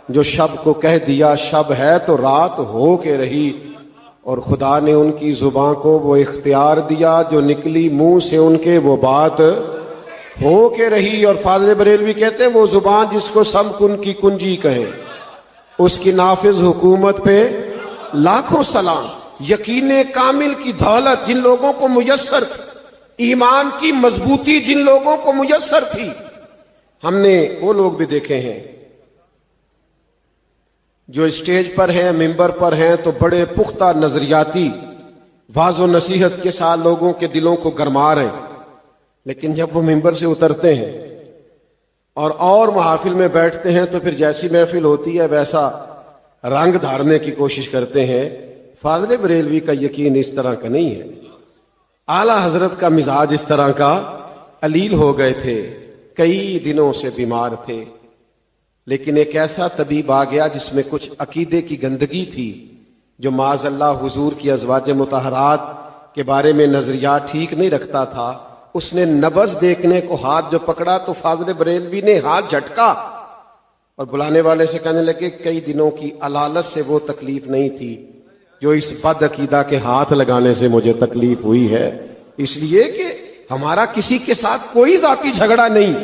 جو شب کو کہہ دیا شب ہے تو رات ہو کے رہی، اور خدا نے ان کی زباں کو وہ اختیار دیا جو نکلی منہ سے ان کے وہ بات ہو کے رہی۔ اور فاضل بریلوی کہتے ہیں وہ زبان جس کو سب کن کی کنجی کہیں، اس کی نافذ حکومت پہ لاکھوں سلام۔ یقین کامل کی دولت جن لوگوں کو میسر تھی، ایمان کی مضبوطی جن لوگوں کو میسر تھی، ہم نے وہ لوگ بھی دیکھے ہیں جو اسٹیج پر ہیں، ممبر پر ہیں تو بڑے پختہ نظریاتی واضح و نصیحت کے ساتھ لوگوں کے دلوں کو گرما رہے ہیں، لیکن جب وہ ممبر سے اترتے ہیں اور محافل میں بیٹھتے ہیں تو پھر جیسی محفل ہوتی ہے ویسا رنگ دھارنے کی کوشش کرتے ہیں۔ فاضل بریلوی کا یقین اس طرح کا نہیں ہے، اعلیٰ حضرت کا مزاج اس طرح کا علیل ہو گئے تھے، کئی دنوں سے بیمار تھے، لیکن ایک ایسا طبیب آ گیا جس میں کچھ عقیدے کی گندگی تھی، جو معاذ اللہ حضور کی ازواج مطہرات کے بارے میں نظریات ٹھیک نہیں رکھتا تھا۔ اس نے نبض دیکھنے کو ہاتھ جو پکڑا تو فاضل بریلوی نے ہاتھ جھٹکا اور بلانے والے سے کہنے لگے کئی دنوں کی علالت سے وہ تکلیف نہیں تھی جو اس بد عقیدہ کے ہاتھ لگانے سے مجھے تکلیف ہوئی ہے، اس لیے کہ ہمارا کسی کے ساتھ کوئی ذاتی جھگڑا نہیں،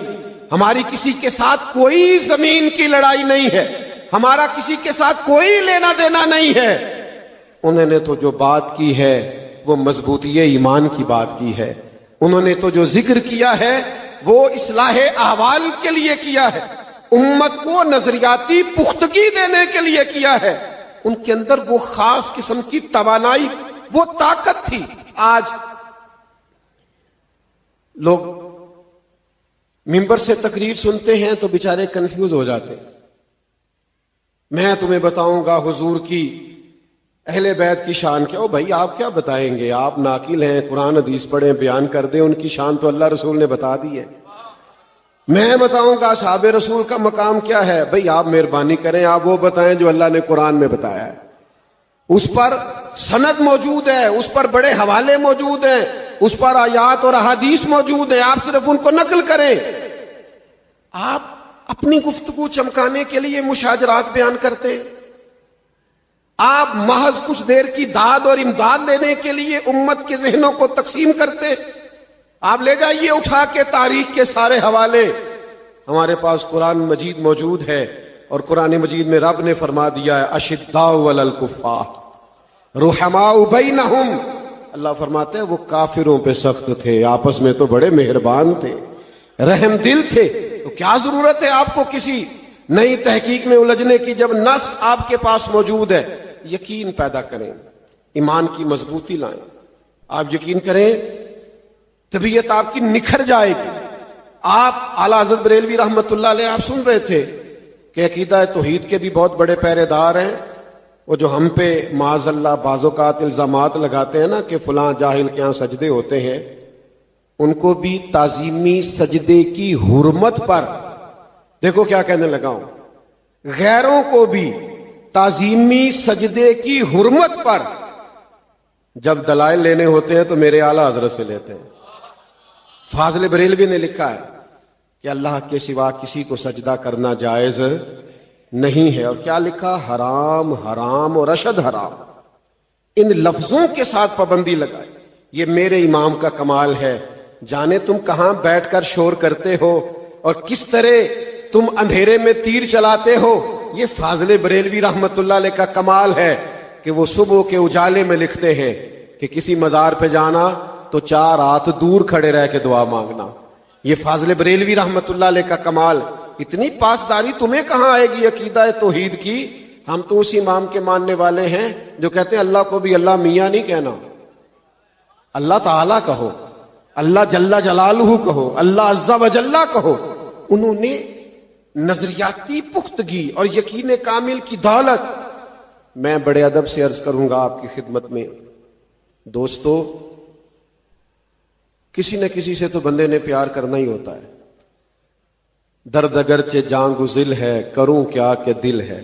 ہماری کسی کے ساتھ کوئی زمین کی لڑائی نہیں ہے، ہمارا کسی کے ساتھ کوئی لینا دینا نہیں ہے۔ انہوں نے تو جو بات کی ہے وہ مضبوطی ایمان کی بات کی ہے، انہوں نے تو جو ذکر کیا ہے وہ اصلاح احوال کے لیے کیا ہے، امت کو نظریاتی پختگی دینے کے لیے کیا ہے۔ ان کے اندر وہ خاص قسم کی توانائی، وہ طاقت تھی۔ آج لوگ ممبر سے تقریر سنتے ہیں تو بیچارے کنفیوز ہو جاتے ہیں۔ میں تمہیں بتاؤں گا حضور کی اہل بیت کی شان کیا؟ بھائی آپ کیا بتائیں گے، آپ ناقل ہیں، قرآن حدیث پڑھیں، بیان کر دیں، ان کی شان تو اللہ رسول نے بتا دی ہے۔ میں بتاؤں گا اصحاب رسول کا مقام کیا ہے؟ بھئی آپ مہربانی کریں، آپ وہ بتائیں جو اللہ نے قرآن میں بتایا ہے، اس پر سند موجود ہے، اس پر بڑے حوالے موجود ہیں، اس پر آیات اور احادیث موجود ہیں، آپ صرف ان کو نقل کریں۔ آپ اپنی گفتگو چمکانے کے لیے مشاجرات بیان کرتے ہیں، آپ محض کچھ دیر کی داد اور امداد لینے کے لیے امت کے ذہنوں کو تقسیم کرتے ہیں۔ آپ لے جائیے اٹھا کے تاریخ کے سارے حوالے، ہمارے پاس قرآن مجید موجود ہے، اور قرآن مجید میں رب نے فرما دیا ہے اشداء علی الکفار رحماء بینہم، اللہ فرماتے ہیں وہ کافروں پہ سخت تھے، آپس میں تو بڑے مہربان تھے، رحم دل تھے۔ تو کیا ضرورت ہے آپ کو کسی نئی تحقیق میں الجھنے کی جب نص آپ کے پاس موجود ہے؟ یقین پیدا کریں، ایمان کی مضبوطی لائیں، آپ یقین کریں طبیعت آپ کی نکھر جائے گی۔ آپ اعلیٰ حضرت بریلوی رحمت اللہ علیہ آپ سن رہے تھے کہ عقیدہ توحید کے بھی بہت بڑے پہرے دار ہیں، وہ جو ہم پہ معاذ اللہ بعض اوقات الزامات لگاتے ہیں نا کہ فلاں جاہل کے ہاں سجدے ہوتے ہیں، ان کو بھی تعظیمی سجدے کی حرمت پر، دیکھو کیا کہنے لگا ہوں، غیروں کو بھی تعظیمی سجدے کی حرمت پر جب دلائل لینے ہوتے ہیں تو میرے اعلیٰ حضرت سے لیتے ہیں۔ فاضل بریلوی نے لکھا ہے کہ اللہ کے سوا کسی کو سجدہ کرنا جائز نہیں ہے، اور کیا لکھا؟ حرام حرام اور اشد حرام، ان لفظوں کے ساتھ پابندی لگائے۔ یہ میرے امام کا کمال ہے، جانے تم کہاں بیٹھ کر شور کرتے ہو اور کس طرح تم اندھیرے میں تیر چلاتے ہو، یہ فاضل بریلوی رحمت اللہ علیہ کا کمال ہے کہ وہ صبح کے اجالے میں لکھتے ہیں کہ کسی مزار پہ جانا تو 4 ہاتھ دور کھڑے رہ کے دعا مانگنا۔ یہ فاضل بریلوی رحمت اللہ علیہ کا کمال۔ اتنی پاسداری تمہیں کہاں آئے گی عقیدہ توحید کی؟ ہم تو اس امام کے ماننے والے ہیں جو کہتے ہیں اللہ کو بھی اللہ میاں نہیں کہنا، اللہ تعالیٰ کہو، اللہ جل جلالہ کہو، اللہ عز و جل کہو۔ انہوں نے نظریاتی پختگی اور یقین کامل کی دولت، میں بڑے ادب سے عرض کروں گا آپ کی خدمت میں دوستو، کسی نہ کسی سے تو بندے نے پیار کرنا ہی ہوتا ہے۔ درد اگرچہ جاں گزل ہے، کروں کیا کہ دل ہے،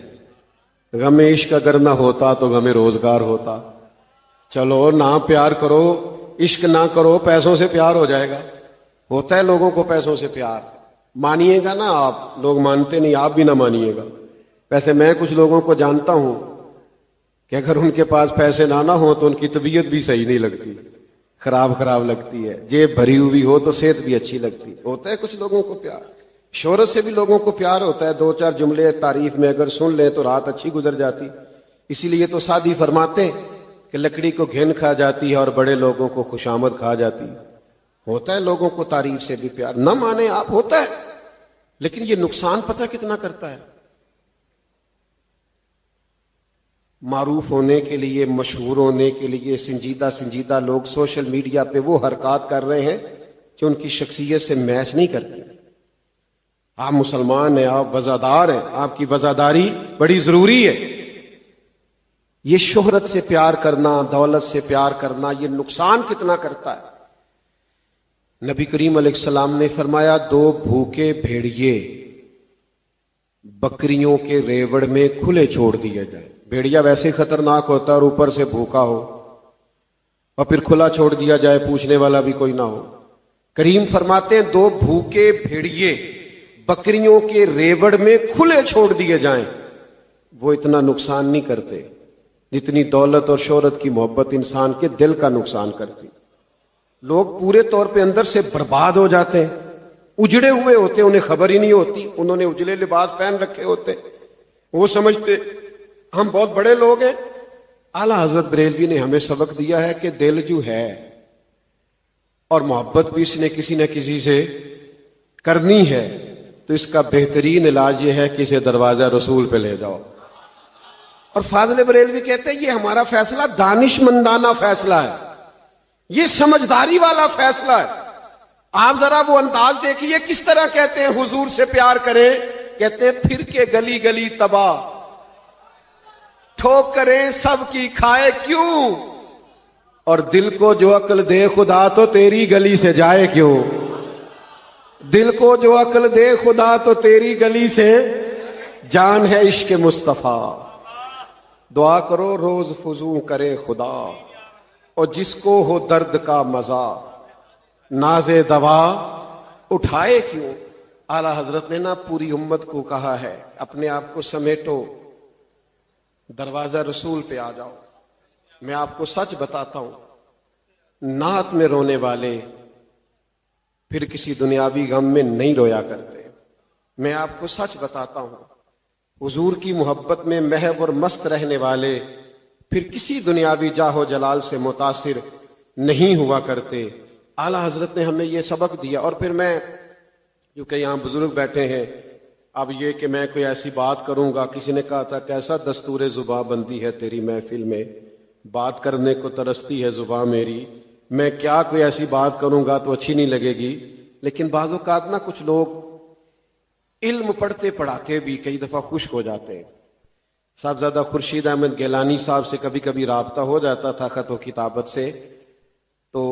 غم عشق اگر نہ ہوتا تو غم روزگار ہوتا۔ چلو نہ پیار کرو، عشق نہ کرو، پیسوں سے پیار ہو جائے گا۔ ہوتا ہے لوگوں کو پیسوں سے پیار، مانیے گا نا آپ، لوگ مانتے نہیں، آپ بھی نہ مانیے گا۔ ویسے میں کچھ لوگوں کو جانتا ہوں کہ اگر ان کے پاس پیسے نہ ہو تو ان کی طبیعت بھی صحیح نہیں لگتی، خراب لگتی ہے، جیب بھری ہوئی ہو تو صحت بھی اچھی لگتی ہوتا ہے کچھ لوگوں کو پیار، شہرت سے بھی لوگوں کو پیار ہوتا ہے، 2-4 جملے تعریف میں اگر سن لیں تو رات اچھی گزر جاتی، اسی لیے تو سادی فرماتے کہ لکڑی کو گھن کھا جاتی ہے اور بڑے لوگوں کو خوشامد کھا جاتی۔ ہوتا ہے لوگوں کو تعریف سے بھی پیار، نہ مانے آپ، ہوتا ہے، لیکن یہ نقصان پتہ کتنا کرتا ہے۔ معروف ہونے کے لیے، مشہور ہونے کے لیے سنجیدہ لوگ سوشل میڈیا پہ وہ حرکات کر رہے ہیں جو ان کی شخصیت سے میچ نہیں کرتی۔ آپ مسلمان ہیں، آپ وزادار ہیں، آپ کی وزاداری بڑی ضروری ہے۔ یہ شہرت سے پیار کرنا، دولت سے پیار کرنا، یہ نقصان کتنا کرتا ہے۔ نبی کریم علیہ السلام نے فرمایا 2 بھوکے بھیڑیے بکریوں کے ریوڑ میں کھلے چھوڑ دیے جائیں۔ بھیڑیا ویسے خطرناک ہوتا ہے اور اوپر سے بھوکا ہو اور پھر کھلا چھوڑ دیا جائے، پوچھنے والا بھی کوئی نہ ہو۔ کریم فرماتے ہیں 2 بھوکے بھیڑیے بکریوں کے ریوڑ میں کھلے چھوڑ دیے جائیں، وہ اتنا نقصان نہیں کرتے جتنی دولت اور شہرت کی محبت انسان کے دل کا نقصان کرتی۔ لوگ پورے طور پہ اندر سے برباد ہو جاتے ہیں، اجڑے ہوئے ہوتے، انہیں خبر ہی نہیں ہوتی، انہوں نے اجلے لباس پہن رکھے ہوتے، وہ سمجھتے ہم بہت بڑے لوگ ہیں۔ اعلیٰ حضرت بریلوی نے ہمیں سبق دیا ہے کہ دل جو ہے اور محبت بھی اس نے کسی نہ کسی سے کرنی ہے، تو اس کا بہترین علاج یہ ہے کہ اسے دروازہ رسول پہ لے جاؤ۔ اور فاضل بریلوی کہتے ہیں یہ ہمارا فیصلہ دانش مندانہ فیصلہ ہے، یہ سمجھداری والا فیصلہ ہے۔ آپ ذرا وہ انداز دیکھیے کس طرح کہتے ہیں حضور سے پیار کریں، کہتے ہیں پھر کے گلی گلی تباہ، ٹھوک کریں سب کی کھائے کیوں، اور دل کو جو عقل دے خدا تو تیری گلی سے جائے کیوں، دل کو جو عقل دے خدا تو تیری گلی سے جان ہے عشق مصطفیٰ۔ دعا کرو روز فضو کرے خدا، اور جس کو ہو درد کا مزہ ناز دوا اٹھائے کیوں۔ اعلیٰ حضرت نے نا پوری امت کو کہا ہے اپنے آپ کو سمیٹو، دروازہ رسول پہ آ جاؤ۔ میں آپ کو سچ بتاتا ہوں، نعت میں رونے والے پھر کسی دنیاوی غم میں نہیں رویا کرتے۔ میں آپ کو سچ بتاتا ہوں، حضور کی محبت میں محو اور مست رہنے والے پھر کسی دنیاوی جاہ و جلال سے متاثر نہیں ہوا کرتے۔ اعلیٰ حضرت نے ہمیں یہ سبق دیا۔ اور پھر میں کیونکہ یہاں بزرگ بیٹھے ہیں، اب یہ کہ میں کوئی ایسی بات کروں گا، کسی نے کہا تھا کیسا دستور زباں بندی ہے تیری محفل میں، بات کرنے کو ترستی ہے زباں میری، میں کیا کوئی ایسی بات کروں گا تو اچھی نہیں لگے گی۔ لیکن بعض اوقات نا کچھ لوگ علم پڑھتے پڑھاتے بھی کئی دفعہ خشک ہو جاتے ہیں۔ صاحبزادہ خورشید احمد گیلانی صاحب سے کبھی کبھی رابطہ ہو جاتا تھا خط و کتابت سے، تو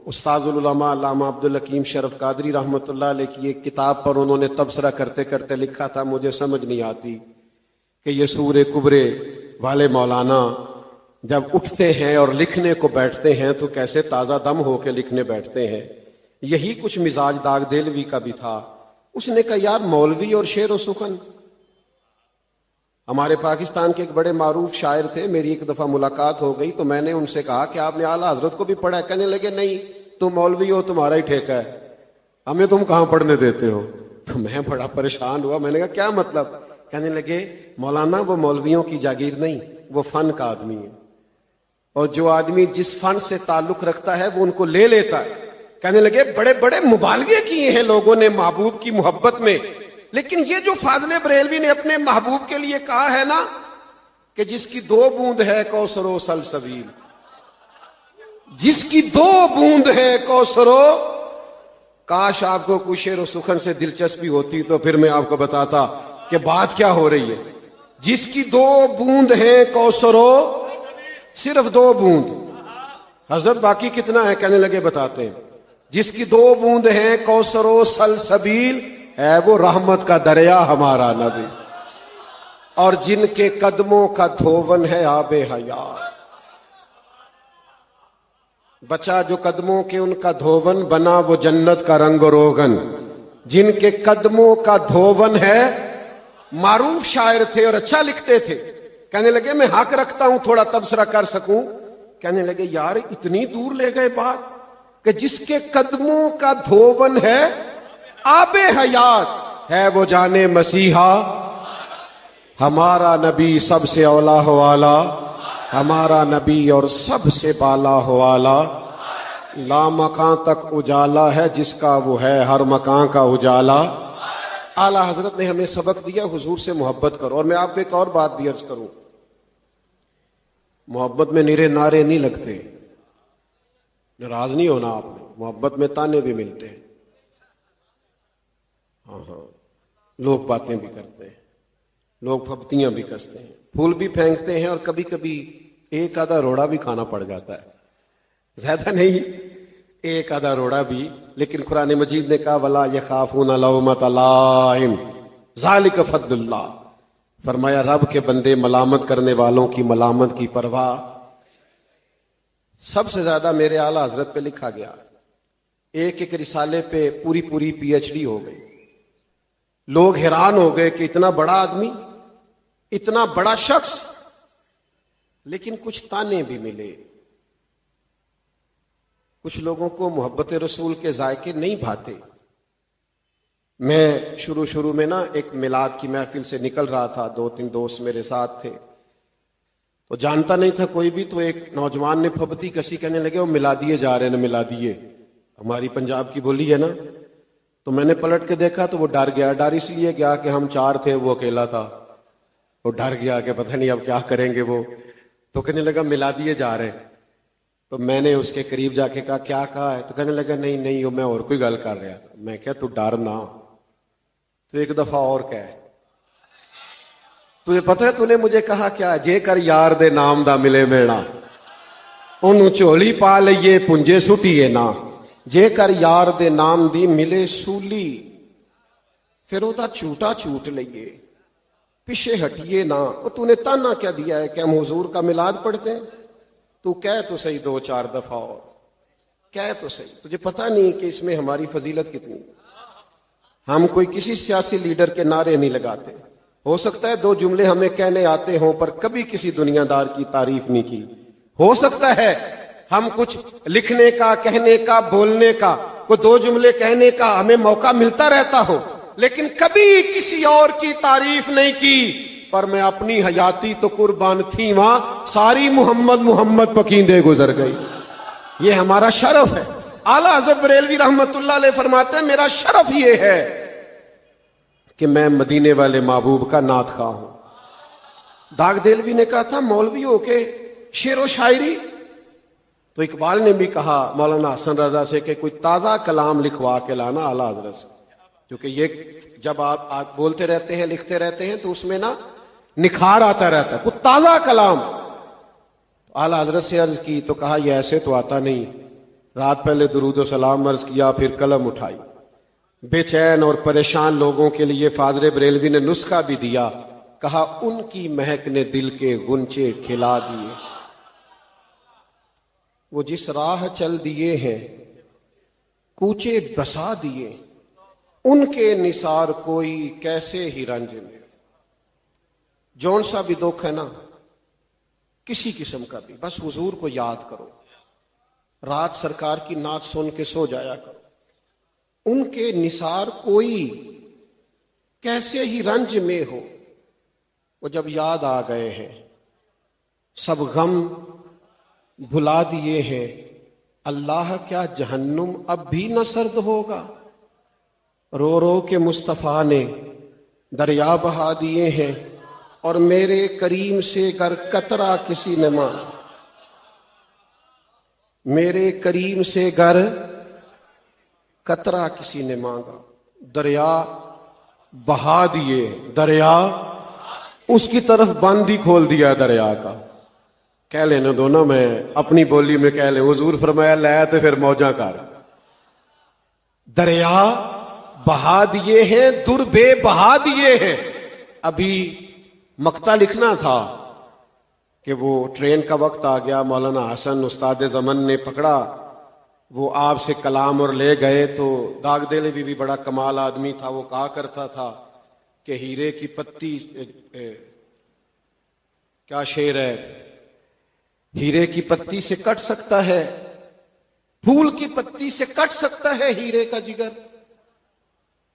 استاذ العلماء علامہ عبدالحکیم شرف قادری رحمۃ اللہ علیہ کی ایک کتاب پر انہوں نے تبصرہ کرتے کرتے لکھا تھا، مجھے سمجھ نہیں آتی کہ یہ سورہ کبرے والے مولانا جب اٹھتے ہیں اور لکھنے کو بیٹھتے ہیں تو کیسے تازہ دم ہو کے لکھنے بیٹھتے ہیں۔ یہی کچھ مزاج داغ دہلوی کا بھی تھا۔ اس نے کہا یار مولوی اور شعر و سخن، ہمارے پاکستان کے ایک بڑے معروف شاعر تھے، میری ایک دفعہ ملاقات ہو گئی تو میں نے ان سے کہا کہ آپ نے اعلیٰ حضرت کو بھی پڑھا ہے؟ کہنے لگے نہیں، تم مولوی ہو، تمہارا ہی ٹھیکہ ہے، ہمیں تم کہاں پڑھنے دیتے ہو۔ تو میں بڑا پریشان ہوا، میں نے کہا کیا مطلب؟ کہنے لگے مولانا وہ مولویوں کی جاگیر نہیں، وہ فن کا آدمی ہے، اور جو آدمی جس فن سے تعلق رکھتا ہے وہ ان کو لے لیتا ہے۔ کہنے لگے بڑے بڑے مبالغے کیے ہیں لوگوں نے محبوب کی محبت میں، لیکن یہ جو فاضل بریلوی نے اپنے محبوب کے لیے کہا ہے نا کہ جس کی 2 بوند ہے کوثر و سلسبیل، جس کی 2 بوند ہے کوثر و، کاش آپ کو کچھ شعر و سخن سے دلچسپی ہوتی تو پھر میں آپ کو بتاتا کہ بات کیا ہو رہی ہے۔ جس کی 2 بوند ہے کوثر و، صرف 2 بوند، حضرت باقی کتنا ہے؟ کہنے لگے بتاتے ہیں، جس کی 2 بوند ہیں کوثر و سلسبیل ہے وہ رحمت کا دریا ہمارا نبی، اور جن کے قدموں کا دھوون ہے آب حیات، بچا جو قدموں کے ان کا دھوون بنا وہ جنت کا رنگ و روغن، جن کے قدموں کا دھوون ہے معروف شاعر تھے اور اچھا لکھتے تھے. کہنے لگے میں حق رکھتا ہوں تھوڑا تبصرہ کر سکوں. کہنے لگے یار اتنی دور لے گئے بات کہ جس کے قدموں کا دھوون ہے آب حیات ہے وہ جانے مسیحا. ہمارا نبی سب سے اولا ہو والا، ہمارا نبی اور سب سے بالا ہو والا. لا مکان تک اجالا ہے جس کا وہ ہے ہر مکان کا اجالا. اعلیٰ حضرت نے ہمیں سبق دیا حضور سے محبت کرو. اور میں آپ کو ایک اور بات بھی عرض کروں، محبت میں نرے نعرے نہیں لگتے. ناراض نہیں ہونا آپ نے، محبت میں تانے بھی ملتے ہیں. ہاں لوگ باتیں بھی کرتے ہیں، لوگ پھپتیاں بھی کستے ہیں، پھول بھی پھینکتے ہیں، اور کبھی کبھی ایک آدھا روڑا بھی کھانا پڑ جاتا ہے. زیادہ نہیں، ایک آدھا روڑا بھی. لیکن قرآن مجید نے کہا وَلَا يَخَافُونَ لَوْمَةَ لَائِمٍ ذَلِكَ فَضْلُ اللَّهِ. فرمایا رب کے بندے ملامت کرنے والوں کی ملامت کی پرواہ. سب سے زیادہ میرے اعلیٰ حضرت پہ لکھا گیا، ایک ایک رسالے پہ پوری پوری پی ایچ ڈی ہو گئی. لوگ حیران ہو گئے کہ اتنا بڑا آدمی، اتنا بڑا شخص، لیکن کچھ تانے بھی ملے. کچھ لوگوں کو محبت رسول کے ذائقے نہیں بھاتے. میں شروع میں نا ایک میلاد کی محفل سے نکل رہا تھا، 2-3 دوست میرے ساتھ تھے، تو جانتا نہیں تھا کوئی بھی. تو ایک نوجوان نے پھپتی کسی، کہنے لگے وہ ملادیے جا رہے ہیں نا، ملادیے ہماری پنجاب کی بولی ہے نا. تو میں نے پلٹ کے دیکھا تو وہ ڈر گیا. ڈر اس لیے گیا کہ ہم 4 تھے، وہ اکیلا تھا. وہ ڈر گیا کہ پتہ نہیں اب کیا کریں گے وہ. تو کہنے لگا ملادیے جا رہے ہیں. تو میں نے اس کے قریب جا کے کہا کیا کہا ہے؟ تو کہنے لگا نہیں میں اور کوئی گل کر رہا تھا. میں کہا تو ڈر نہ، تو ایک دفعہ اور کہے تجھے پتہ ہے تو نے مجھے کہا کیا؟ جے کر یار دے نام دا ملے میڑا انہوں چولی پا لئیے پنجے سٹیے نا. جے کر یار دے نام دی ملے سولی پھر او دا چوٹا چوٹ لئیے پیچھے ہٹیے نا. تو نے تانا کیا دیا ہے کہ ہم حضور کا میلاد پڑھتے ہیں؟ تو کہہ تو صحیح 2-4 دفعہ اور کہہ تو صحیح. تجھے پتہ نہیں کہ اس میں ہماری فضیلت کتنی. ہم کوئی کسی سیاسی لیڈر کے نعرے نہیں لگاتے. ہو سکتا ہے 2 جملے ہمیں کہنے آتے ہوں پر کبھی کسی دنیا دار کی تعریف نہیں کی. ہو سکتا ہے ہم کچھ لکھنے کا، کہنے کا، بولنے کا، کوئی 2 جملے کہنے کا ہمیں موقع ملتا رہتا ہو، لیکن کبھی کسی اور کی تعریف نہیں کی. پر میں اپنی حیاتی تو قربان تھی وہاں ساری محمد پکیندے گزر گئی. یہ ہمارا شرف ہے. اعلیٰ حضرت بریلوی رحمت اللہ علیہ فرماتے ہیں میرا شرف یہ ہے کہ میں مدینے والے محبوب کا نعت خواہ ہوں. داغ دہلوی نے کہا تھا مولوی ہو کے شعر و شاعری، تو اقبال نے بھی کہا مولانا حسن رضا سے کہ کوئی تازہ کلام لکھوا کے لانا اعلیٰ حضرت سے، کیونکہ یہ جب آپ بولتے رہتے ہیں، لکھتے رہتے ہیں تو اس میں نا نکھار آتا رہتا ہے. کوئی تازہ کلام. اعلیٰ حضرت سے عرض کی تو کہا یہ ایسے تو آتا نہیں. رات پہلے درود و سلام عرض کیا، پھر قلم اٹھائی. بے چین اور پریشان لوگوں کے لیے فاضل بریلوی نے نسخہ بھی دیا. کہا ان کی مہک نے دل کے غنچے کھلا دیے. وہ جس راہ چل دیے ہیں کوچے بسا دیے، ان کے نثار کوئی کیسے ہی رنج میں. جون سا بھی دکھ ہے نا، کسی قسم کا بھی، بس حضور کو یاد کرو. رات سرکار کی نعت سن کے سو جایا کرو. ان کے نثار کوئی کیسے ہی رنج میں ہو. وہ جب یاد آ گئے ہیں سب غم بھلا دیے ہیں. اللہ کیا جہنم اب بھی نہ سرد ہوگا. رو رو کے مصطفیٰ نے دریا بہا دیے ہیں، اور میرے کریم سے گر قطرہ کسی نے مانگا، میرے کریم سے گر قطرہ کسی نے مانگا. دریا بہا دیے، دریا اس کی طرف بند ہی کھول دیا دریا کا. کہہ لینا دو نا، میں اپنی بولی میں کہہ لیں. حضور فرمایا لے تو پھر موجاں کر. دریا بہا دیے ہیں، در بے بہا دیے ہیں. ابھی مقطع لکھنا تھا کہ وہ ٹرین کا وقت آ گیا. مولانا حسن استاد زمن نے پکڑا، وہ آپ سے کلام اور لے گئے. تو داغ دہلوی بھی بڑا کمال آدمی تھا، وہ کہا کرتا تھا کہ ہیرے کی پتی کیا شعر ہے، ہیرے کی پتی سے کٹ سکتا ہے، پھول کی پتی سے کٹ سکتا ہے ہیرے کا جگر،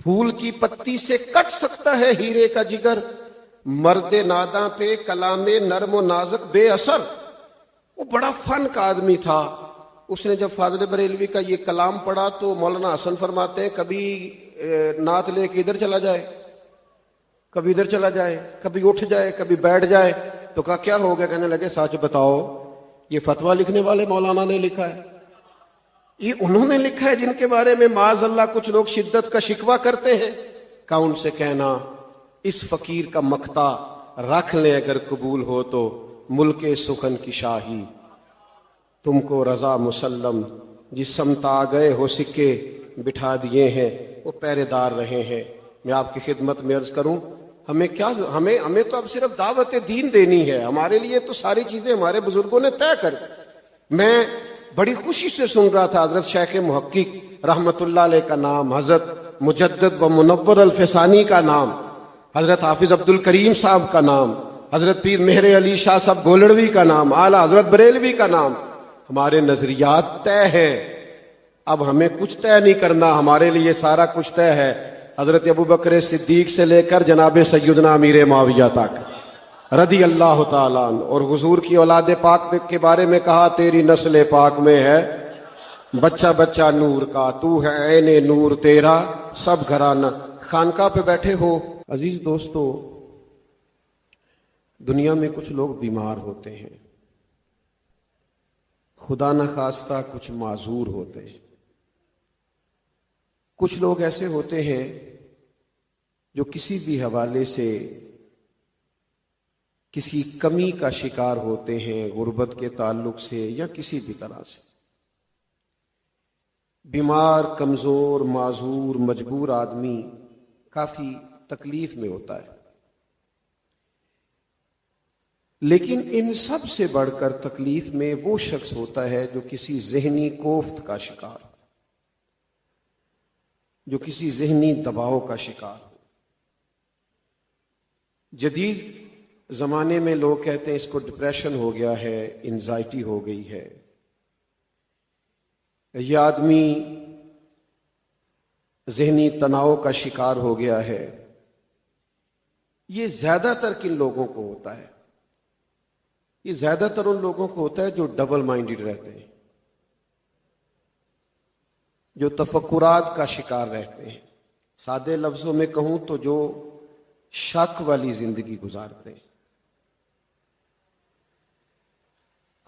پھول کی پتی سے کٹ سکتا ہے ہیرے کا جگر، مرد ناداں پہ کلام نرم و نازک بے اثر۔ وہ بڑا فن کا آدمی تھا۔ اس نے جب فاضل بریلوی کا یہ کلام پڑھا تو مولانا حسن فرماتے ہیں کبھی نعت لے کے ادھر چلا جائے، کبھی ادھر چلا جائے، کبھی اٹھ جائے، کبھی بیٹھ جائے۔ تو کہا کیا ہو گیا؟ کہنے لگے سچ بتاؤ یہ فتویٰ لکھنے والے مولانا نے لکھا ہے، یہ انہوں نے لکھا ہے جن کے بارے میں معاذ اللہ کچھ لوگ شدت کا شکوہ کرتے ہیں؟ کہ ان سے کہنا اس فقیر کا مقطع رکھ لیں اگر قبول ہو تو ملک سخن کی شاہی، تم کو رضا مسلم جس سمت آ گئے ہو سکے بٹھا دیے ہیں وہ پہرے دار رہے ہیں۔ میں آپ کی خدمت میں عرض کروں ہمیں کیا، ہمیں تو اب صرف دعوت دین دینی ہے، ہمارے لیے تو ساری چیزیں ہمارے بزرگوں نے طے کر۔ میں بڑی خوشی سے سن رہا تھا حضرت شیخ محقق رحمت اللہ علیہ کا نام، حضرت مجدد و منور الفسانی کا نام، حضرت حافظ عبد الکریم صاحب کا نام، حضرت پیر مہر علی شاہ صاحب گولڑوی کا نام، اعلیٰ حضرت بریلوی کا نام۔ ہمارے نظریات طے ہیں، اب ہمیں کچھ طے نہیں کرنا، ہمارے لیے سارا کچھ طے ہے۔ حضرت ابوبکر صدیق سے لے کر جناب سیدنا امیر معاویہ تک رضی اللہ تعالیٰ عنہ، اور حضور کی اولاد پاک کے بارے میں کہا تیری نسل پاک میں ہے بچہ بچہ نور کا، تو ہے عین نور تیرا سب گھرانہ۔ خانقاہ پہ بیٹھے ہو عزیز دوستو، دنیا میں کچھ لوگ بیمار ہوتے ہیں، خدا نخواستہ کچھ معذور ہوتے ہیں، کچھ لوگ ایسے ہوتے ہیں جو کسی بھی حوالے سے کسی کمی کا شکار ہوتے ہیں، غربت کے تعلق سے یا کسی بھی طرح سے۔ بیمار، کمزور، معذور، مجبور آدمی کافی تکلیف میں ہوتا ہے، لیکن ان سب سے بڑھ کر تکلیف میں وہ شخص ہوتا ہے جو کسی ذہنی کوفت کا شکار، جو کسی ذہنی دباؤ کا شکار ہو۔ جدید زمانے میں لوگ کہتے ہیں اس کو ڈپریشن ہو گیا ہے، انزائٹی ہو گئی ہے، یہ آدمی ذہنی تناؤ کا شکار ہو گیا ہے۔ یہ زیادہ تر کن لوگوں کو ہوتا ہے؟ یہ زیادہ تر ان لوگوں کو ہوتا ہے جو ڈبل مائنڈڈ رہتے ہیں، جو تفکرات کا شکار رہتے ہیں، سادے لفظوں میں کہوں تو جو شک والی زندگی گزارتے ہیں۔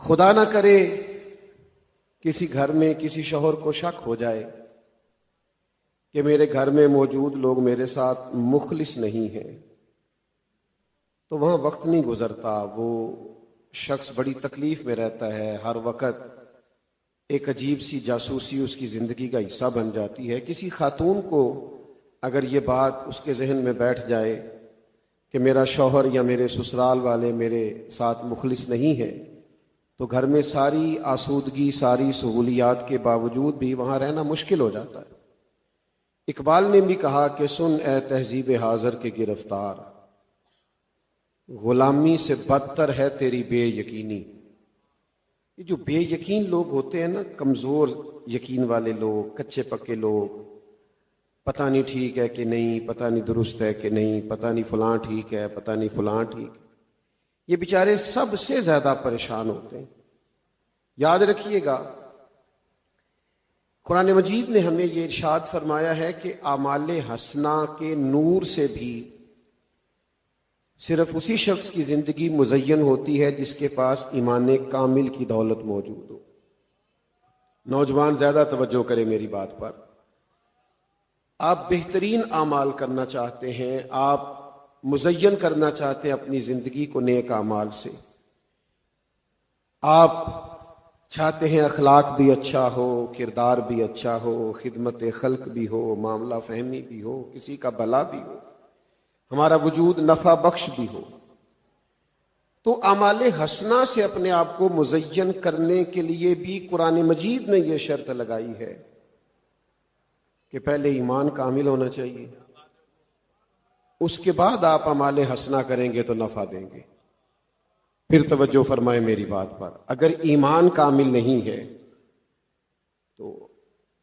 خدا نہ کرے کسی گھر میں کسی شوہر کو شک ہو جائے کہ میرے گھر میں موجود لوگ میرے ساتھ مخلص نہیں ہیں، تو وہاں وقت نہیں گزرتا، وہ شخص بڑی تکلیف میں رہتا ہے، ہر وقت ایک عجیب سی جاسوسی اس کی زندگی کا حصہ بن جاتی ہے۔ کسی خاتون کو اگر یہ بات اس کے ذہن میں بیٹھ جائے کہ میرا شوہر یا میرے سسرال والے میرے ساتھ مخلص نہیں ہے، تو گھر میں ساری آسودگی، ساری سہولیات کے باوجود بھی وہاں رہنا مشکل ہو جاتا ہے۔ اقبال نے بھی کہا کہ سن اے تہذیب حاضر کے گرفتار، غلامی سے بدتر ہے تیری بے یقینی۔ یہ جو بے یقین لوگ ہوتے ہیں نا، کمزور یقین والے لوگ، کچے پکے لوگ، پتہ نہیں ٹھیک ہے کہ نہیں، پتہ نہیں درست ہے کہ نہیں، پتہ نہیں فلاں ٹھیک ہے، پتہ نہیں فلاں ٹھیک ہے، یہ بیچارے سب سے زیادہ پریشان ہوتے ہیں۔ یاد رکھیے گا، قرآن مجید نے ہمیں یہ ارشاد فرمایا ہے کہ اعمال حسنہ کے نور سے بھی صرف اسی شخص کی زندگی مزین ہوتی ہے جس کے پاس ایمان کامل کی دولت موجود ہو۔ نوجوان زیادہ توجہ کریں میری بات پر۔ آپ بہترین اعمال کرنا چاہتے ہیں، آپ مزین کرنا چاہتے ہیں اپنی زندگی کو نیک اعمال سے، آپ چاہتے ہیں اخلاق بھی اچھا ہو، کردار بھی اچھا ہو، خدمت خلق بھی ہو، معاملہ فہمی بھی ہو، کسی کا بھلا بھی ہو، ہمارا وجود نفع بخش بھی ہو، تو اعمال حسنہ سے اپنے آپ کو مزین کرنے کے لیے بھی قرآن مجید نے یہ شرط لگائی ہے کہ پہلے ایمان کامل ہونا چاہیے، اس کے بعد آپ اعمال حسنہ کریں گے تو نفع دیں گے۔ پھر توجہ فرمائیں میری بات پر، اگر ایمان کامل نہیں ہے تو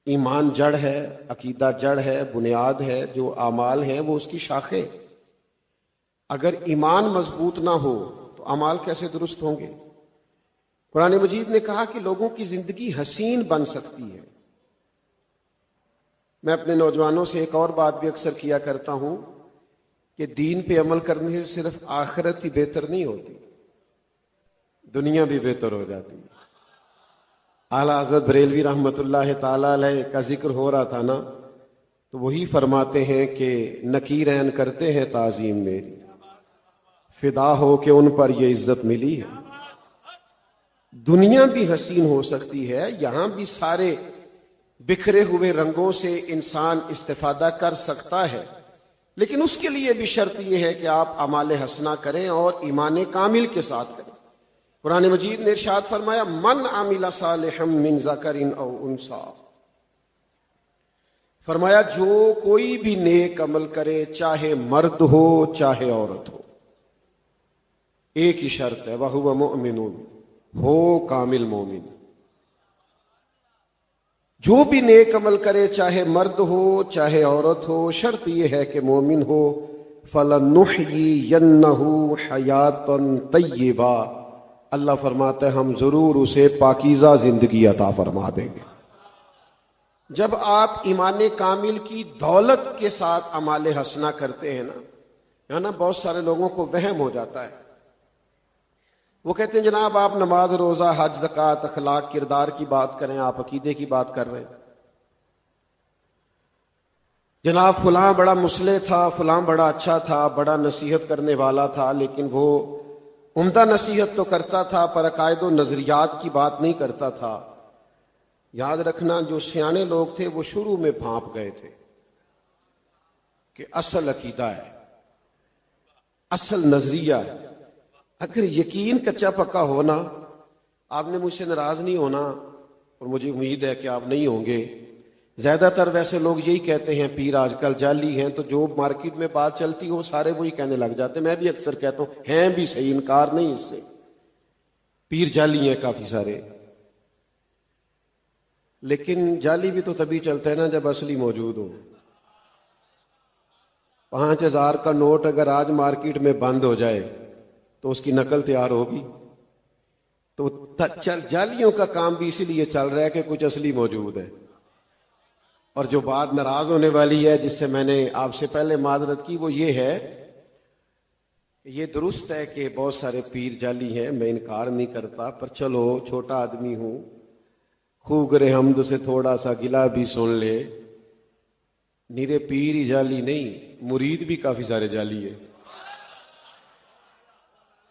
ایمان جڑ ہے، عقیدہ جڑ ہے، بنیاد ہے، جو اعمال ہیں وہ اس کی شاخیں۔ اگر ایمان مضبوط نہ ہو تو اعمال کیسے درست ہوں گے؟ قرآن مجید نے کہا کہ لوگوں کی زندگی حسین بن سکتی ہے۔ میں اپنے نوجوانوں سے ایک اور بات بھی اکثر کیا کرتا ہوں کہ دین پہ عمل کرنے سے صرف آخرت ہی بہتر نہیں ہوتی، دنیا بھی بہتر ہو جاتی ہے۔ اعلیٰ حضرت بریلوی رحمۃ اللہ تعالی علیہ کا ذکر ہو رہا تھا نا، تو وہی فرماتے ہیں کہ نکیرین کرتے ہیں تعظیم میری، فدا ہو کہ ان پر یہ عزت ملی ہے۔ دنیا بھی حسین ہو سکتی ہے، یہاں بھی سارے بکھرے ہوئے رنگوں سے انسان استفادہ کر سکتا ہے، لیکن اس کے لیے بھی شرط یہ ہے کہ آپ اعمال حسنہ کریں اور ایمان کامل کے ساتھ کریں۔ قرآن مجید نے ارشاد فرمایا من عمل صالحا من ذکر او انثی، فرمایا جو کوئی بھی نیک عمل کرے، چاہے مرد ہو چاہے عورت ہو، ایک ہی شرط ہے وَهُوَ مُؤْمِنٌ، ہو کامل مومن۔ جو بھی نیک عمل کرے چاہے مرد ہو چاہے عورت ہو، شرط یہ ہے کہ مومن ہو۔ فَلَنُحْيِيَنَّهُ حَيَاةً طَيِّبَةً، اللہ فرماتا ہے ہم ضرور اسے پاکیزہ زندگی عطا فرما دیں گے۔ جب آپ ایمان کامل کی دولت کے ساتھ اعمال حسنہ کرتے ہیں نا بہت سارے لوگوں کو وہم ہو جاتا ہے، وہ کہتے ہیں جناب آپ نماز روزہ حج زکوٰۃ اخلاق کردار کی بات کریں، آپ عقیدے کی بات کر رہے ہیں۔ جناب فلاں بڑا مصلح تھا، فلاں بڑا اچھا تھا، بڑا نصیحت کرنے والا تھا، لیکن وہ عمدہ نصیحت تو کرتا تھا پر عقائد و نظریات کی بات نہیں کرتا تھا۔ یاد رکھنا جو سیانے لوگ تھے وہ شروع میں بھانپ گئے تھے کہ اصل عقیدہ ہے، اصل نظریہ ہے۔ اگر یقین کچا پکا ہونا، آپ نے مجھ سے ناراض نہیں ہونا، اور مجھے امید ہے کہ آپ نہیں ہوں گے۔ زیادہ تر ویسے لوگ یہی کہتے ہیں پیر آج کل جعلی ہیں، تو جو مارکیٹ میں بات چلتی ہو سارے وہی کہنے لگ جاتے ہیں۔ میں بھی اکثر کہتا ہوں ہیں بھی صحیح، انکار نہیں اس سے، پیر جعلی ہیں کافی سارے، لیکن جعلی بھی تو تبھی چلتا ہے نا جب اصلی موجود ہو۔ 5000 کا نوٹ اگر آج مارکیٹ میں بند ہو جائے تو اس کی نقل تیار ہوگی؟ تو جعلیوں کا کام بھی اسی لیے چل رہا ہے کہ کچھ اصلی موجود ہے۔ اور جو بات ناراض ہونے والی ہے، جس سے میں نے آپ سے پہلے معذرت کی، وہ یہ ہے کہ یہ درست ہے کہ بہت سارے پیر جعلی ہیں، میں انکار نہیں کرتا، پر چلو چھوٹا آدمی ہوں، خوب کرے حمد سے تھوڑا سا گلا بھی سن لے۔ نیرے پیر ہی جعلی نہیں، مرید بھی کافی سارے جعلی ہے،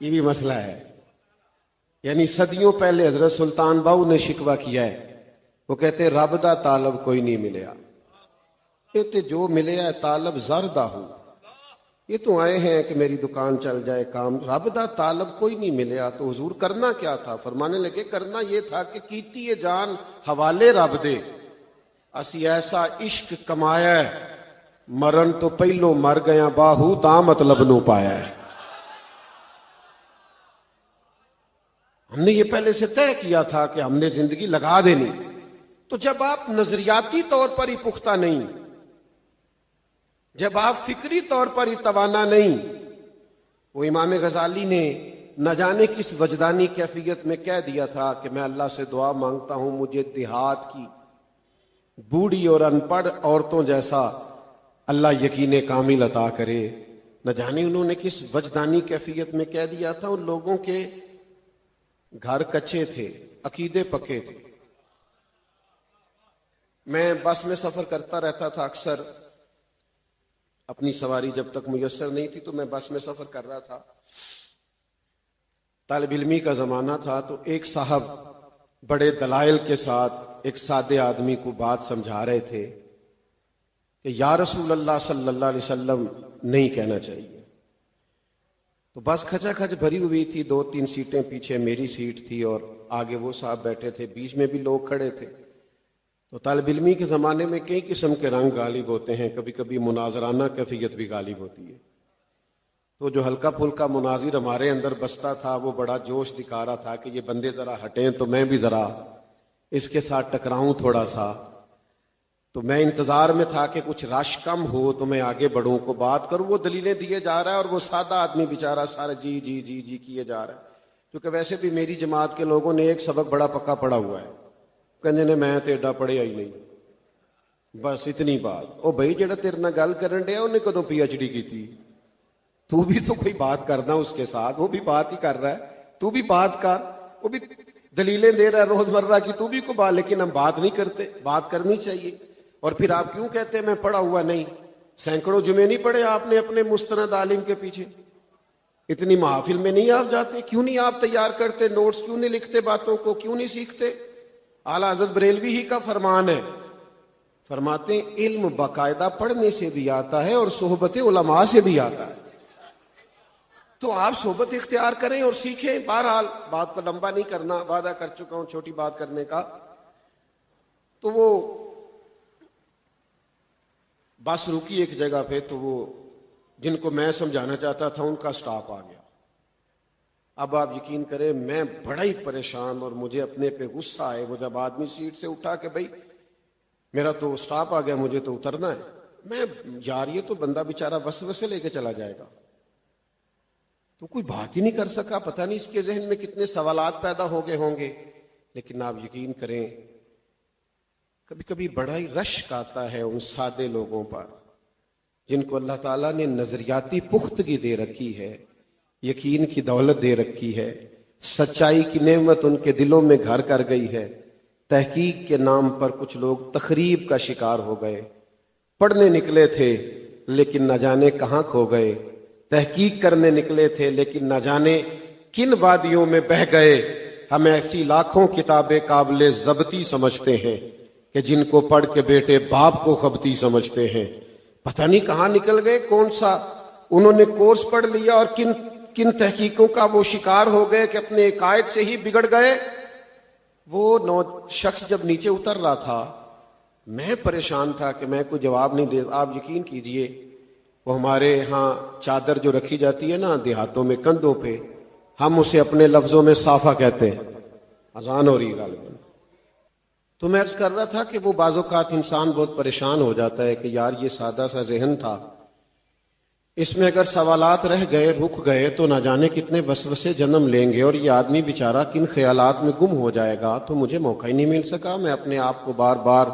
یہ بھی مسئلہ ہے۔ یعنی صدیوں پہلے حضرت سلطان باہو نے شکوہ کیا ہے، وہ کہتے رب دا طالب کوئی نہیں ملیا، کہتے جو ملیا طالب زردہ ہو، یہ تو آئے ہیں کہ میری دکان چل جائے کام، رب دا طالب کوئی نہیں ملیا۔ تو حضور کرنا کیا تھا؟ فرمانے لگے کرنا یہ تھا کہ کیتی جان حوالے رب دے، اسی ایسا عشق کمایا ہے، مرن تو پہلو مر گیا باہو تا مطلب نو پایا ہے۔ ہم نے یہ پہلے سے طے کیا تھا کہ ہم نے زندگی لگا دینی۔ تو جب آپ نظریاتی طور پر ہی پختہ نہیں، جب آپ فکری طور پر ہی توانا نہیں، وہ امام غزالی نے نہ جانے کس وجدانی کیفیت میں کہہ دیا تھا کہ میں اللہ سے دعا مانگتا ہوں مجھے دیہات کی بوڑھی اور ان پڑھ عورتوں جیسا اللہ یقین کامل عطا کرے۔ نہ جانے انہوں نے کس وجدانی کیفیت میں کہہ دیا تھا۔ ان لوگوں کے گھر کچے تھے، عقیدے پکے تھے۔ میں بس میں سفر کرتا رہتا تھا اکثر، اپنی سواری جب تک میسر نہیں تھی تو میں بس میں سفر کر رہا تھا۔ طالب علمی کا زمانہ تھا، تو ایک صاحب بڑے دلائل کے ساتھ ایک سادے آدمی کو بات سمجھا رہے تھے کہ یا رسول اللہ صلی اللہ علیہ وسلم نہیں کہنا چاہیے۔ تو بس کھچا کھچ بھری ہوئی تھی، 2-3 سیٹیں پیچھے میری سیٹ تھی اور آگے وہ صاحب بیٹھے تھے، بیچ میں بھی لوگ کھڑے تھے۔ تو طالب علمی کے زمانے میں کئی قسم کے رنگ غالب ہوتے ہیں، کبھی کبھی مناظرانہ کیفیت بھی غالب ہوتی ہے۔ تو جو ہلکا پھلکا مناظر ہمارے اندر بستا تھا وہ بڑا جوش دکھا رہا تھا کہ یہ بندے ذرا ہٹیں تو میں بھی ذرا اس کے ساتھ ٹکراؤں تھوڑا سا. تو میں انتظار میں تھا کہ کچھ رش کم ہو تو میں آگے بڑھوں کو بات کروں. وہ دلیلیں دیے جا رہا ہے اور وہ سادہ آدمی بیچارہ سارا جی جی جی جی کیے جا رہا ہے. کیونکہ ویسے بھی میری جماعت کے لوگوں نے ایک سبق بڑا پکا پڑا ہوا ہے, کہنے نے میں تو ایڈا پڑھیا ہی نہیں, بس اتنی بات. او بھائی جڑا تیرے نال گل کرن ڈیا انہیں کدوں پی ایچ ڈی کی تھی؟ تو بھی تو کوئی بات کرنا اس کے ساتھ, وہ بھی بات ہی کر رہا ہے, تو بھی بات کر, وہ بھی دلیلیں دے رہا ہے روز مرہ کی, تو بھی کو بات. لیکن ہم بات نہیں کرتے, بات کرنی چاہیے. اور پھر آپ کیوں کہتے ہیں میں پڑھا ہوا نہیں؟ سینکڑوں جمعے نہیں پڑھے آپ نے اپنے مستند عالم کے پیچھے؟ اتنی محافل میں نہیں آپ جاتے؟ کیوں نہیں آپ تیار کرتے نوٹس؟ کیوں نہیں لکھتے باتوں کو؟ کیوں نہیں سیکھتے؟ اعلیٰ حضرت بریلوی ہی کا فرمان ہے, فرماتے ہیں علم باقاعدہ پڑھنے سے بھی آتا ہے اور صحبت علماء سے بھی آتا ہے. تو آپ صحبت اختیار کریں اور سیکھیں. بہرحال بات کو لمبا نہیں کرنا, وعدہ کر چکا ہوں چھوٹی بات کرنے کا. تو وہ بس رکی ایک جگہ پہ, تو وہ جن کو میں سمجھانا چاہتا تھا ان کا سٹاپ آ گیا. اب آپ یقین کریں میں بڑا ہی پریشان اور مجھے اپنے پہ غصہ آئے. وہ جب آدمی سیٹ سے اٹھا کہ بھائی میرا تو سٹاپ آ گیا, مجھے تو اترنا ہے. میں یار یہ تو بندہ بیچارہ وسوسے لے کے چلا جائے گا, تو کوئی بات ہی نہیں کر سکا. پتہ نہیں اس کے ذہن میں کتنے سوالات پیدا ہو گئے ہوں گے. لیکن آپ یقین کریں کبھی کبھی بڑا ہی رشک آتا ہے ان سادے لوگوں پر جن کو اللہ تعالیٰ نے نظریاتی پختگی دے رکھی ہے, یقین کی دولت دے رکھی ہے, سچائی کی نعمت ان کے دلوں میں گھر کر گئی ہے. تحقیق کے نام پر کچھ لوگ تخریب کا شکار ہو گئے. پڑھنے نکلے تھے لیکن نہ جانے کہاں کھو گئے. تحقیق کرنے نکلے تھے لیکن نہ جانے کن وادیوں میں بہہ گئے. ہم ایسی لاکھوں کتابیں قابل ضبطی سمجھتے ہیں کہ جن کو پڑھ کے بیٹے باپ کو خبتی سمجھتے ہیں. پتہ نہیں کہاں نکل گئے, کون سا انہوں نے کورس پڑھ لیا اور کن تحقیقوں کا وہ شکار ہو گئے کہ اپنے عقائد سے ہی بگڑ گئے. وہ شخص جب نیچے اتر رہا تھا میں پریشان تھا کہ میں کوئی جواب نہیں دے. آپ یقین کیجئے وہ ہمارے ہاں چادر جو رکھی جاتی ہے نا دیہاتوں میں کندھوں پہ, ہم اسے اپنے لفظوں میں صافہ کہتے ہیں. اذان ہو رہی ہے غالباً. تو میں عرض کر رہا تھا کہ وہ بعض اوقات انسان بہت پریشان ہو جاتا ہے کہ یار یہ سادہ سا ذہن تھا, اس میں اگر سوالات رہ گئے رک گئے تو نہ جانے کتنے وسوسے جنم لیں گے, اور یہ آدمی بیچارہ کن خیالات میں گم ہو جائے گا. تو مجھے موقع ہی نہیں مل سکا. میں اپنے آپ کو بار بار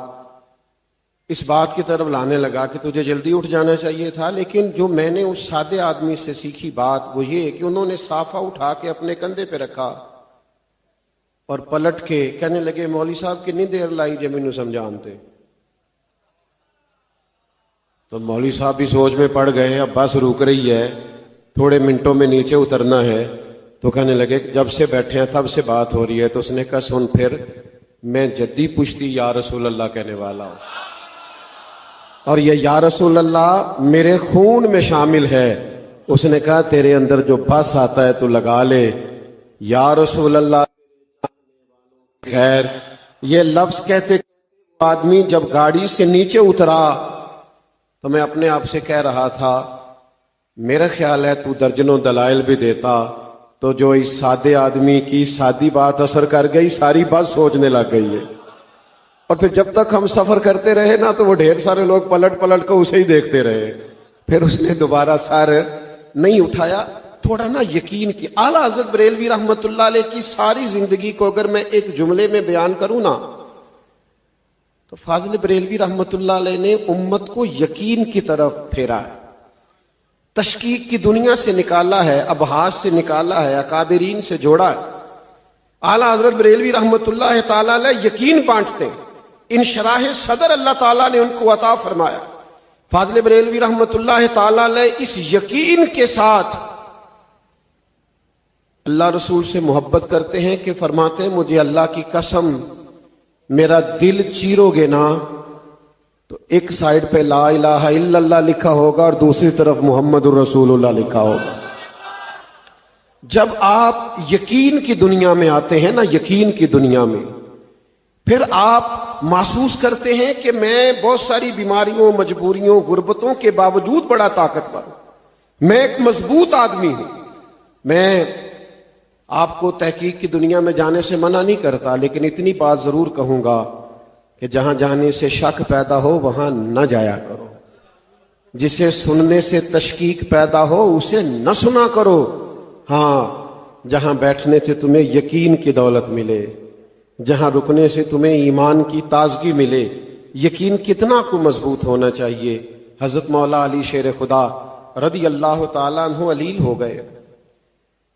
اس بات کی طرف لانے لگا کہ تجھے جلدی اٹھ جانا چاہیے تھا. لیکن جو میں نے اس سادے آدمی سے سیکھی بات وہ یہ کہ انہوں نے صافہ اٹھا کے اپنے کندھے پہ رکھا اور پلٹ کے کہنے لگے مولوی صاحب کتنی دیر لائی جے مینوں سمجھانتے. تو مولوی صاحب بھی سوچ میں پڑ گئے, اب بس رک رہی ہے, تھوڑے منٹوں میں نیچے اترنا ہے. تو کہنے لگے جب سے بیٹھے ہیں تب سے بات ہو رہی ہے. تو اس نے کہا سن پھر میں جدی پشتی یا رسول اللہ کہنے والا ہوں, اور یہ یا رسول اللہ میرے خون میں شامل ہے. اس نے کہا تیرے اندر جو بس آتا ہے تو لگا لے. یا رسول اللہ خیر یہ لفظ کہتے آدمی جب گاڑی سے نیچے اترا تو میں اپنے آپ سے کہہ رہا تھا میرا خیال ہے تو درجنوں دلائل بھی دیتا تو جو اس سادے آدمی کی سادی بات اثر کر گئی, ساری بات سوچنے لگ گئی ہے. اور پھر جب تک ہم سفر کرتے رہے نا تو وہ ڈھیر سارے لوگ پلٹ پلٹ کو اسے ہی دیکھتے رہے. پھر اس نے دوبارہ سر نہیں اٹھایا. تھوڑا نا یقین کی اعلیٰ حضرت بریلوی رحمت اللہ علیہ کی ساری زندگی کو اگر میں ایک جملے میں بیان کروں نا تو فاضل بریلوی رحمت اللہ علیہ نے امت کو یقین کی طرف پھیرا ہے, تشکیک کی دنیا سے نکالا ہے, ابحاث سے نکالا ہے, اکابرین سے جوڑا ہے. اعلیٰ حضرت بریلوی رحمت اللہ تعالیٰ علیہ یقین بانٹتے ہیں, انشراح صدر اللہ تعالیٰ نے ان کو عطا فرمایا. فاضل بریلوی رحمت اللہ تعالیٰ علیہ اس یقین کے ساتھ اللہ رسول سے محبت کرتے ہیں کہ فرماتے ہیں مجھے اللہ کی قسم میرا دل چیرو گے نا تو ایک سائیڈ پہ لا الہ الا اللہ لکھا ہوگا اور دوسری طرف محمد الرسول اللہ لکھا ہوگا. جب آپ یقین کی دنیا میں آتے ہیں نا, یقین کی دنیا میں, پھر آپ محسوس کرتے ہیں کہ میں بہت ساری بیماریوں, مجبوریوں, غربتوں کے باوجود بڑا طاقتور ہوں. میں ایک مضبوط آدمی ہوں. میں آپ کو تحقیق کی دنیا میں جانے سے منع نہیں کرتا، لیکن اتنی بات ضرور کہوں گا کہ جہاں جانے سے شک پیدا ہو وہاں نہ جایا کرو. جسے سننے سے تشکیک پیدا ہو اسے نہ سنا کرو. ہاں، جہاں بیٹھنے سے تمہیں یقین کی دولت ملے، جہاں رکنے سے تمہیں ایمان کی تازگی ملے. یقین کتنا کو مضبوط ہونا چاہیے. حضرت مولا علی شیر خدا رضی اللہ تعالیٰ عنہ علیل ہو گئے،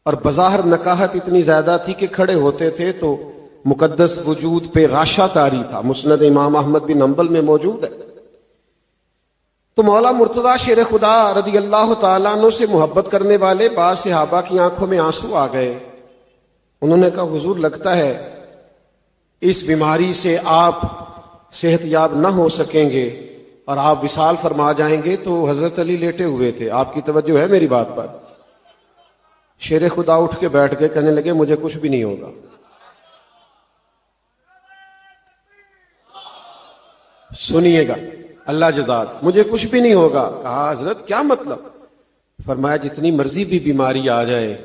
اور بظاہر نکاحت اتنی زیادہ تھی کہ کھڑے ہوتے تھے تو مقدس وجود پہ راشا طاری تھا. مسند امام احمد بن حنبل میں موجود ہے. تو مولا مرتضیٰ شیر خدا رضی اللہ تعالیٰ عنہ سے محبت کرنے والے بعض صحابہ کی آنکھوں میں آنسو آ گئے. انہوں نے کہا حضور لگتا ہے اس بیماری سے آپ صحت یاب نہ ہو سکیں گے اور آپ وصال فرما جائیں گے. تو حضرت علی لیٹے ہوئے تھے. آپ کی توجہ ہے میری بات پر؟ شیر خدا اٹھ کے بیٹھ کے کہنے لگے مجھے کچھ بھی نہیں ہوگا. سنیے گا اللہ جزاد، مجھے کچھ بھی نہیں ہوگا. کہا حضرت کیا مطلب؟ فرمایا جتنی مرضی بھی بیماری آ جائے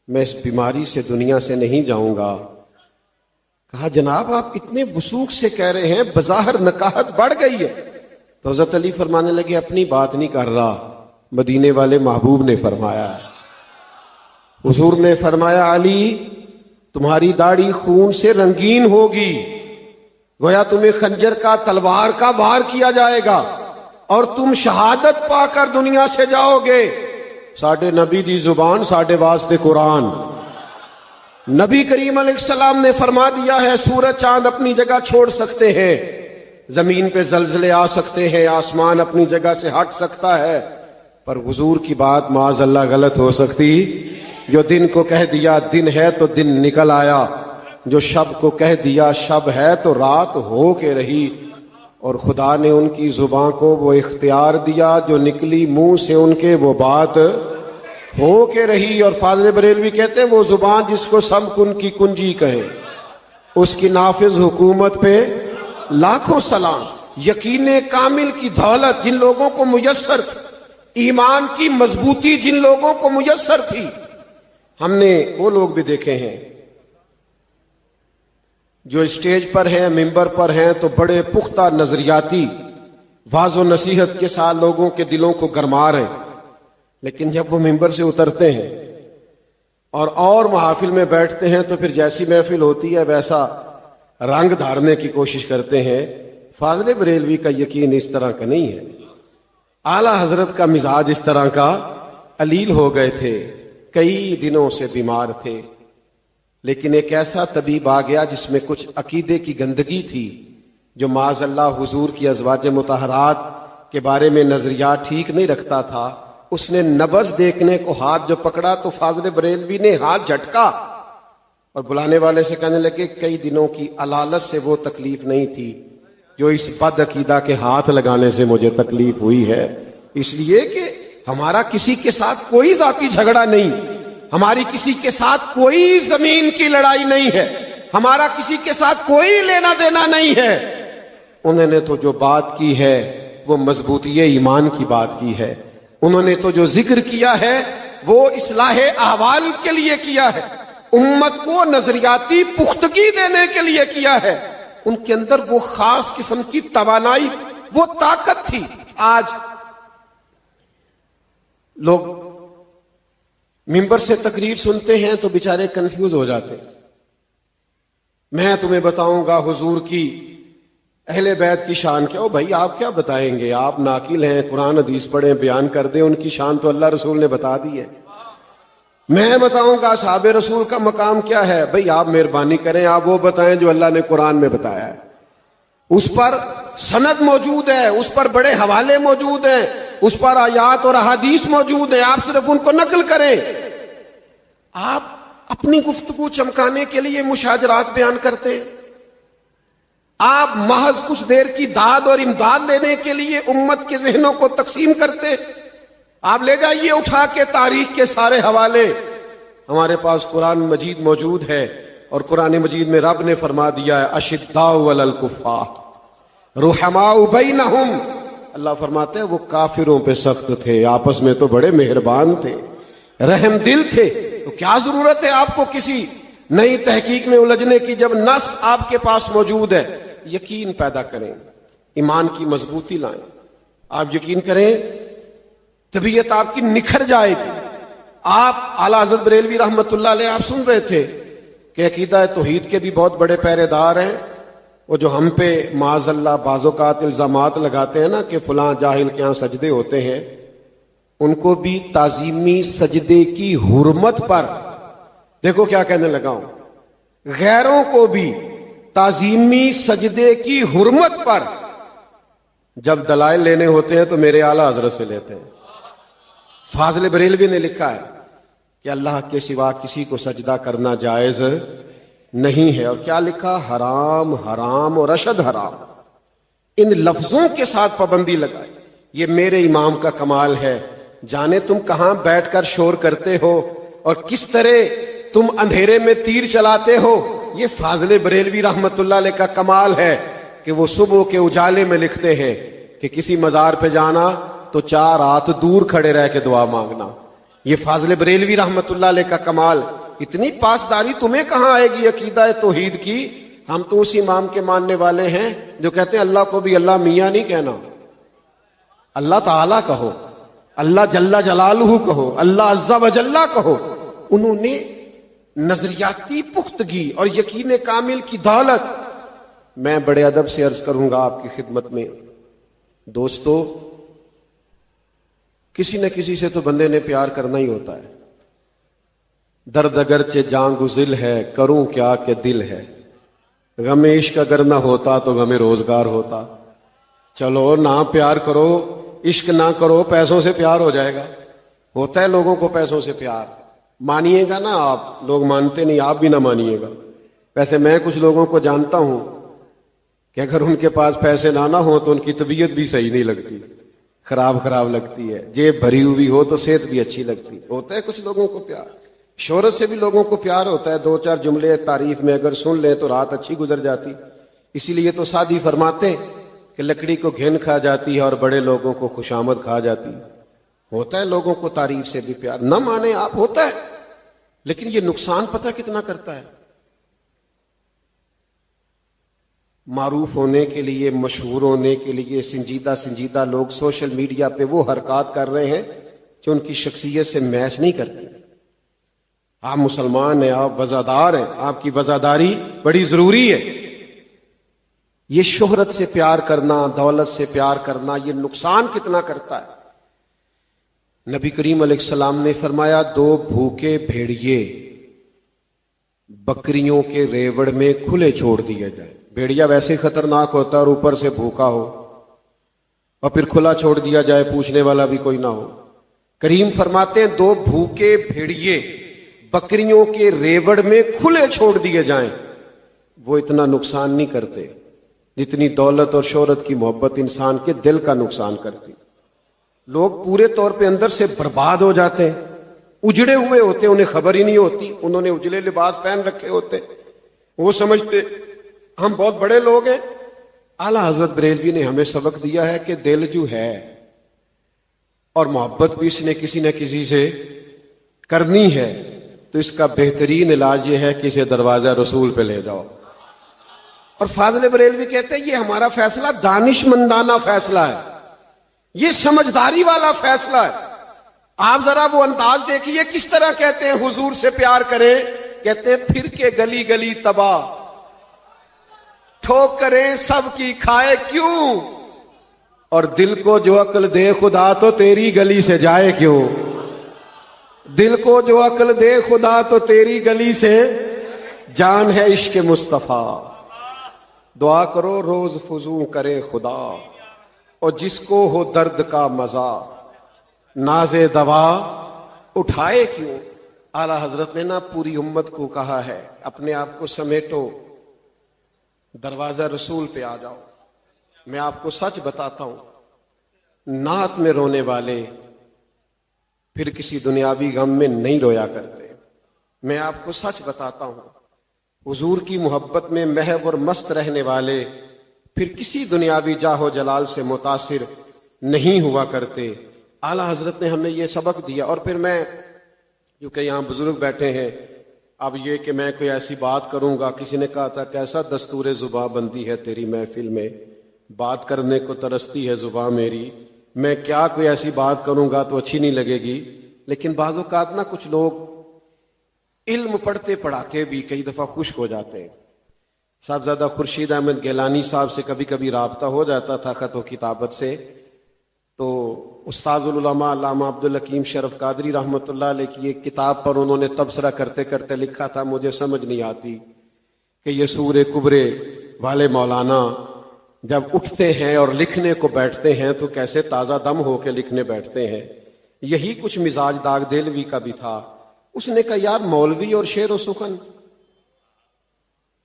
میں اس بیماری سے دنیا سے نہیں جاؤں گا. کہا جناب آپ اتنے وثوق سے کہہ رہے ہیں، بظاہر نکاحت بڑھ گئی ہے. تو حضرت علی فرمانے لگے اپنی بات نہیں کر رہا، مدینے والے محبوب نے فرمایا. حضور نے فرمایا علی تمہاری داڑھی خون سے رنگین ہوگی، گویا تمہیں خنجر کا تلوار کا وار کیا جائے گا اور تم شہادت پا کر دنیا سے جاؤ گے. ساڈے نبی دی زبان ساڈے واسطے قرآن. نبی کریم علیہ السلام نے فرما دیا ہے سورج چاند اپنی جگہ چھوڑ سکتے ہیں، زمین پہ زلزلے آ سکتے ہیں، آسمان اپنی جگہ سے ہٹ سکتا ہے، پر حضور کی بات معاذ اللہ غلط ہو سکتی. جو دن کو کہہ دیا دن ہے تو دن نکل آیا، جو شب کو کہہ دیا شب ہے تو رات ہو کے رہی. اور خدا نے ان کی زبان کو وہ اختیار دیا، جو نکلی منہ سے ان کے وہ بات ہو کے رہی. اور فاضل بریلوی کہتے ہیں وہ زبان جس کو سب کن کی کنجی کہے اس کی نافذ حکومت پہ لاکھوں سلام. یقین کامل کی دولت جن لوگوں کو میسر تھی، ایمان کی مضبوطی جن لوگوں کو میسر تھی، ہم نے وہ لوگ بھی دیکھے ہیں جو اسٹیج پر ہیں، ممبر پر ہیں تو بڑے پختہ نظریاتی واض و نصیحت کے ساتھ لوگوں کے دلوں کو گرما رہے ہیں، لیکن جب وہ ممبر سے اترتے ہیں اور محافل میں بیٹھتے ہیں تو پھر جیسی محفل ہوتی ہے ویسا رنگ دھارنے کی کوشش کرتے ہیں. فاضل بریلوی کا یقین اس طرح کا نہیں ہے. اعلی حضرت کا مزاج اس طرح کا علیل ہو گئے تھے، کئی دنوں سے بیمار تھے، لیکن ایک ایسا طبیب آ گیا جس میں کچھ عقیدے کی گندگی تھی، جو معاذ اللہ حضور کی ازواج مطہرات کے بارے میں نظریات ٹھیک نہیں رکھتا تھا. اس نے نبض دیکھنے کو ہاتھ جو پکڑا تو فاضل بریلوی نے ہاتھ جھٹکا اور بلانے والے سے کہنے لگے کئی دنوں کی علالت سے وہ تکلیف نہیں تھی جو اس بد عقیدہ کے ہاتھ لگانے سے مجھے تکلیف ہوئی ہے. اس لیے کہ ہمارا کسی کے ساتھ کوئی ذاتی جھگڑا نہیں، ہماری کسی کے ساتھ کوئی زمین کی لڑائی نہیں ہے، ہمارا کسی کے ساتھ کوئی لینا دینا نہیں ہے. انہوں نے تو جو بات کی ہے وہ مضبوطی ایمان کی بات کی ہے. انہوں نے تو جو ذکر کیا ہے وہ اصلاح احوال کے لیے کیا ہے، امت کو نظریاتی پختگی دینے کے لیے کیا ہے. ان کے اندر وہ خاص قسم کی توانائی، وہ طاقت تھی. آج لوگ ممبر سے تقریر سنتے ہیں تو بیچارے کنفیوز ہو جاتے ہیں. میں تمہیں بتاؤں گا حضور کی اہل بیت کی شان کیا. بھائی آپ کیا بتائیں گے، آپ ناقل ہیں، قرآن حدیث پڑھیں، بیان کر دیں. ان کی شان تو اللہ رسول نے بتا دی ہے. میں بتاؤں گا اصحاب رسول کا مقام کیا ہے. بھئی آپ مہربانی کریں، آپ وہ بتائیں جو اللہ نے قرآن میں بتایا ہے. اس پر سند موجود ہے، اس پر بڑے حوالے موجود ہیں، اس پر آیات اور احادیث موجود ہیں. آپ صرف ان کو نقل کریں. آپ اپنی گفتگو چمکانے کے لیے مشاجرات بیان کرتے ہیں. آپ محض کچھ دیر کی داد اور امداد لینے کے لیے امت کے ذہنوں کو تقسیم کرتے ہیں. آپ لے جائیے اٹھا کے تاریخ کے سارے حوالے. ہمارے پاس قرآن مجید موجود ہے اور قرآن مجید میں رب نے فرما دیا ہے اشداء علی الکفار رحماء بینہم اللہ فرماتے ہیں وہ کافروں پہ سخت تھے، آپس میں تو بڑے مہربان تھے، رحم دل تھے. تو کیا ضرورت ہے آپ کو کسی نئی تحقیق میں الجھنے کی جب نص آپ کے پاس موجود ہے؟ یقین پیدا کریں، ایمان کی مضبوطی لائیں. آپ یقین کریں طبیعت آپ کی نکھر جائے گی. آپ اعلیٰ حضرت بریلوی رحمت اللہ علیہ آپ سن رہے تھے کہ عقیدہ توحید کے بھی بہت بڑے پہرے دار ہیں. وہ جو ہم پہ معاذ اللہ بعض اوقات الزامات لگاتے ہیں نا کہ فلاں جاہل کے ہاں سجدے ہوتے ہیں، ان کو بھی تعظیمی سجدے کی حرمت پر دیکھو کیا کہنے لگا ہوں، غیروں کو بھی تعظیمی سجدے کی حرمت پر جب دلائل لینے ہوتے ہیں تو میرے اعلیٰ حضرت سے لیتے ہیں. فاضل بریلوی نے لکھا ہے کہ اللہ کے سوا کسی کو سجدہ کرنا جائز نہیں ہے. اور کیا لکھا؟ حرام حرام اور اشد حرام. ان لفظوں کے ساتھ پابندی لگائی. یہ میرے امام کا کمال ہے. جانے تم کہاں بیٹھ کر شور کرتے ہو اور کس طرح تم اندھیرے میں تیر چلاتے ہو. یہ فاضل بریلوی رحمت اللہ علیہ کا کمال ہے کہ وہ صبح کے اجالے میں لکھتے ہیں کہ کسی مزار پہ جانا تو 4 ہاتھ دور کھڑے رہ کے دعا مانگنا. یہ فاضل بریلوی رحمت اللہ علیہ کا کمال. اتنی پاسداری تمہیں کہاں آئے گی عقیدہ توحید کی؟ ہم تو اس امام کے ماننے والے ہیں جو کہتے ہیں اللہ کو بھی اللہ میاں نہیں کہنا، اللہ تعالیٰ کہو، اللہ جل جلالہ کہو، اللہ عز و جل کہو. انہوں نے نظریاتی پختگی اور یقین کامل کی دولت. میں بڑے ادب سے عرض کروں گا آپ کی خدمت میں دوستو، کسی نہ کسی سے تو بندے نے پیار کرنا ہی ہوتا ہے. درد اگرچہ جاں گزل ہے، کروں کیا کہ دل ہے. غم عشق اگر نہ ہوتا تو غم روزگار ہوتا. چلو نہ پیار کرو، عشق نہ کرو، پیسوں سے پیار ہو جائے گا. ہوتا ہے لوگوں کو پیسوں سے پیار. مانیے گا نا آپ، لوگ مانتے نہیں، آپ بھی نہ مانیے گا. ویسے میں کچھ لوگوں کو جانتا ہوں کہ اگر ان کے پاس پیسے نہ ہو تو ان کی طبیعت بھی صحیح نہیں لگتی، خراب لگتی ہے. جیب بھری ہوئی ہو تو صحت بھی اچھی لگتی. ہوتا ہے کچھ لوگوں کو پیار. شہرت سے بھی لوگوں کو پیار ہوتا ہے. 2-4 جملے تعریف میں اگر سن لیں تو رات اچھی گزر جاتی. اسی لیے تو سادی فرماتے کہ لکڑی کو گھن کھا جاتی ہے اور بڑے لوگوں کو خوشامد کھا جاتی. ہوتا ہے لوگوں کو تعریف سے بھی پیار. نہ مانے آپ، ہوتا ہے، لیکن یہ نقصان پتہ کتنا کرتا ہے. معروف ہونے کے لیے، مشہور ہونے کے لیے سنجیدہ لوگ سوشل میڈیا پہ وہ حرکات کر رہے ہیں جو ان کی شخصیت سے میچ نہیں کرتی. آپ مسلمان ہیں، آپ وزادار ہیں، آپ کی وزاداری بڑی ضروری ہے. یہ شہرت سے پیار کرنا، دولت سے پیار کرنا، یہ نقصان کتنا کرتا ہے. نبی کریم علیہ السلام نے فرمایا 2 بھوکے بھیڑیے بکریوں کے ریوڑ میں کھلے چھوڑ دیے جائیں. بھیڑیا ویسے خطرناک ہوتا ہے اور اوپر سے بھوکا ہو اور پھر کھلا چھوڑ دیا جائے، پوچھنے والا بھی کوئی نہ ہو. کریم فرماتے ہیں 2 بھوکے بھیڑیے بکریوں کے ریوڑ میں کھلے چھوڑ دیے جائیں، وہ اتنا نقصان نہیں کرتے جتنی دولت اور شہرت کی محبت انسان کے دل کا نقصان کرتی. لوگ پورے طور پہ اندر سے برباد ہو جاتے ہیں، اجڑے ہوئے ہوتے ہیں، انہیں خبر ہی نہیں ہوتی. انہوں نے اجلے لباس پہن رکھے ہوتے، وہ سمجھتے ہم بہت بڑے لوگ ہیں. اعلیٰ حضرت بریلوی نے ہمیں سبق دیا ہے کہ دل جو ہے اور محبت بھی اس نے کسی نہ کسی سے کرنی ہے تو اس کا بہترین علاج یہ ہے کہ اسے دروازہ رسول پہ لے جاؤ. اور فاضل بریلوی کہتے ہیں یہ ہمارا فیصلہ دانش مندانہ فیصلہ ہے، یہ سمجھداری والا فیصلہ ہے. آپ ذرا وہ انداز دیکھیے کس طرح کہتے ہیں حضور سے پیار کریں. کہتے ہیں پھر کے گلی گلی تباہ، ٹھوک کریں سب کی کھائے کیوں، اور دل کو جو عقل دے خدا تو تیری گلی سے جائے کیوں. دل کو جو عقل دے خدا تو تیری گلی سے جان ہے عشق مصطفیٰ. دعا کرو روز فزوں کرے خدا، اور جس کو ہو درد کا مزہ ناز دوا اٹھائے کیوں. اعلیٰ حضرت نے نا پوری امت کو کہا ہے اپنے آپ کو سمیٹو، دروازہ رسول پہ آ جاؤ. میں آپ کو سچ بتاتا ہوں، نعت میں رونے والے پھر کسی دنیاوی غم میں نہیں رویا کرتے. میں آپ کو سچ بتاتا ہوں، حضور کی محبت میں محو اور مست رہنے والے پھر کسی دنیاوی جاہ و جلال سے متاثر نہیں ہوا کرتے. اعلیٰ حضرت نے ہمیں یہ سبق دیا. اور پھر میں کیونکہ یہاں بزرگ بیٹھے ہیں, اب یہ کہ میں کوئی ایسی بات کروں گا, کسی نے کہا تھا کیسا دستور زباں بندی ہے تیری محفل میں, بات کرنے کو ترستی ہے زباں میری, میں کیا کوئی ایسی بات کروں گا تو اچھی نہیں لگے گی. لیکن بعض اوقات نا کچھ لوگ علم پڑھتے پڑھاتے بھی کئی دفعہ خشک ہو جاتے ہیں. صاحبزادہ خورشید احمد گیلانی صاحب سے کبھی کبھی رابطہ ہو جاتا تھا خط و کتابت سے, تو استاذ العلماء علامہ عبدالحکیم شرف قادری رحمۃ اللہ علیہ کی ایک کتاب پر انہوں نے تبصرہ کرتے کرتے لکھا تھا, مجھے سمجھ نہیں آتی کہ یہ سورہ کبرے والے مولانا جب اٹھتے ہیں اور لکھنے کو بیٹھتے ہیں تو کیسے تازہ دم ہو کے لکھنے بیٹھتے ہیں. یہی کچھ مزاج داغ دہلوی کا بھی تھا. اس نے کہا یار مولوی اور شعر و سخن.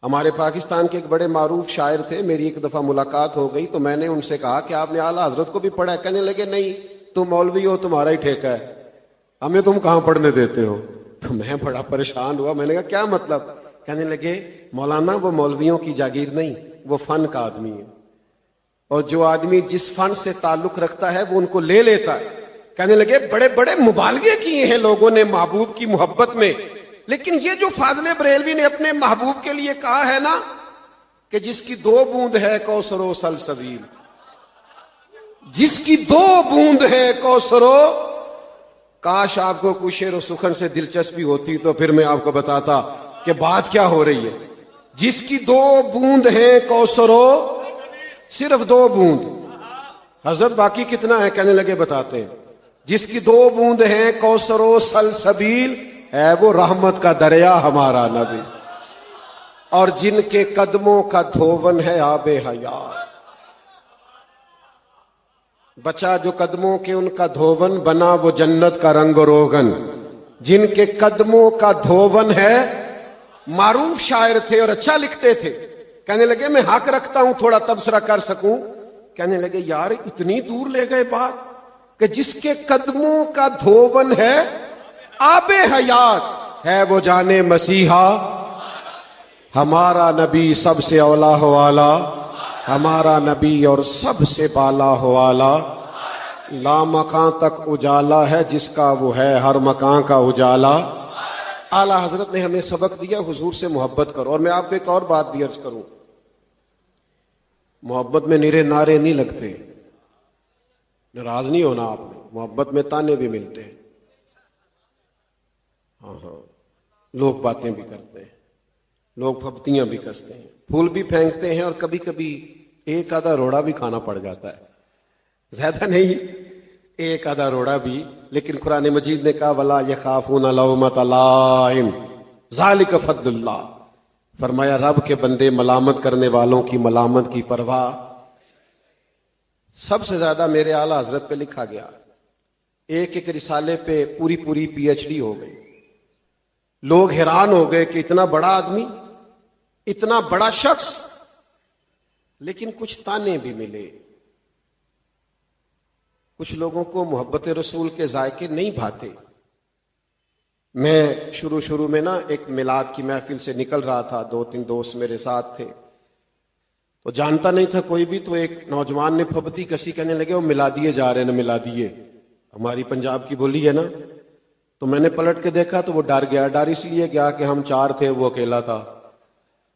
ہمارے پاکستان کے ایک بڑے معروف شاعر تھے, میری ایک دفعہ ملاقات ہو گئی تو میں نے ان سے کہا کہ آپ نے اعلیٰ حضرت کو بھی پڑھا ہے؟ کہنے لگے نہیں, تم مولوی ہو, تمہارا ہی ٹھیکہ ہے, ہمیں تم کہاں پڑھنے دیتے ہو. تو میں بڑا پریشان ہوا, میں نے کہا کیا مطلب؟ کہنے لگے مولانا وہ مولویوں کی جاگیر نہیں, وہ فن کا آدمی ہے, اور جو آدمی جس فن سے تعلق رکھتا ہے وہ ان کو لے لیتا ہے. کہنے لگے بڑے بڑے مبالغے کیے ہیں لوگوں نے محبوب کی محبت میں, لیکن یہ جو فاضل بریلوی نے اپنے محبوب کے لیے کہا ہے نا کہ جس کی 2 بوند ہے کوثر و سلسبیل, جس کی 2 بوند ہے کوثر و, کاش آپ کو کوئی شعر و سخن سے دلچسپی ہوتی تو پھر میں آپ کو بتاتا کہ بات کیا ہو رہی ہے. جس کی 2 بوند ہے کوثر و, صرف 2 بوند. حضرت باقی کتنا ہے؟ کہنے لگے بتاتے ہیں. جس کی 2 بوند ہیں کوثر و سلسبیل ہے وہ رحمت کا دریا ہمارا نبی, اور جن کے قدموں کا دھوون ہے آب حیات. بچا جو قدموں کے ان کا دھوون بنا وہ جنت کا رنگ و روغن, جن کے قدموں کا دھوون ہے. معروف شاعر تھے اور اچھا لکھتے تھے. کہنے لگے میں حق رکھتا ہوں تھوڑا تبصرہ کر سکوں. کہنے لگے یار اتنی دور لے گئے بات کہ جس کے قدموں کا دھوون ہے آب حیات, ہے وہ جانے مسیحا ہمارا نبی سب سے اولا والا, ہمارا نبی اور سب سے بالا والا. لا مکان تک اجالا ہے جس کا وہ ہے ہر مکان کا اجالا. اعلیٰ حضرت نے ہمیں سبق دیا حضور سے محبت کرو. اور میں آپ کو ایک اور بات بھی عرض کروں, محبت میں نرے نعرے نہیں لگتے, ناراض نہیں ہونا آپ نے, محبت میں تانے بھی ملتے ہیں. ہاں لوگ باتیں بھی کرتے ہیں, لوگ پھپتیاں بھی کستے ہیں, پھول بھی پھینکتے ہیں, اور کبھی کبھی ایک آدھا روڑا بھی کھانا پڑ جاتا ہے, زیادہ نہیں, ایک آدھا روڑا بھی. لیکن قرآن مجید نے کہا وَلَا يَخَافُونَ لَوْمَةَ لَائِمٍ ذَلِكَ فَضْلُ اللَّهِ, فرمایا رب کے بندے ملامت کرنے والوں کی ملامت کی پرواہ. سب سے زیادہ میرے اعلیٰ حضرت پہ لکھا گیا, ایک ایک رسالے پہ پوری پوری PhD ہو گئی. لوگ حیران ہو گئے کہ اتنا بڑا آدمی, اتنا بڑا شخص, لیکن کچھ تانے بھی ملے. کچھ لوگوں کو محبت رسول کے ذائقے نہیں بھاتے. میں شروع میں نا ایک میلاد کی محفل سے نکل رہا تھا, 2-3 دوست میرے ساتھ تھے, تو جانتا نہیں تھا کوئی بھی. تو ایک نوجوان نے پھپتی کسی, کہنے لگے وہ ملادیے جا رہے ہیں نا, ملادیے ہماری پنجاب کی بولی ہے نا. تو میں نے پلٹ کے دیکھا تو وہ ڈر گیا. ڈر اس لیے گیا کہ ہم 4 تھے, وہ اکیلا تھا.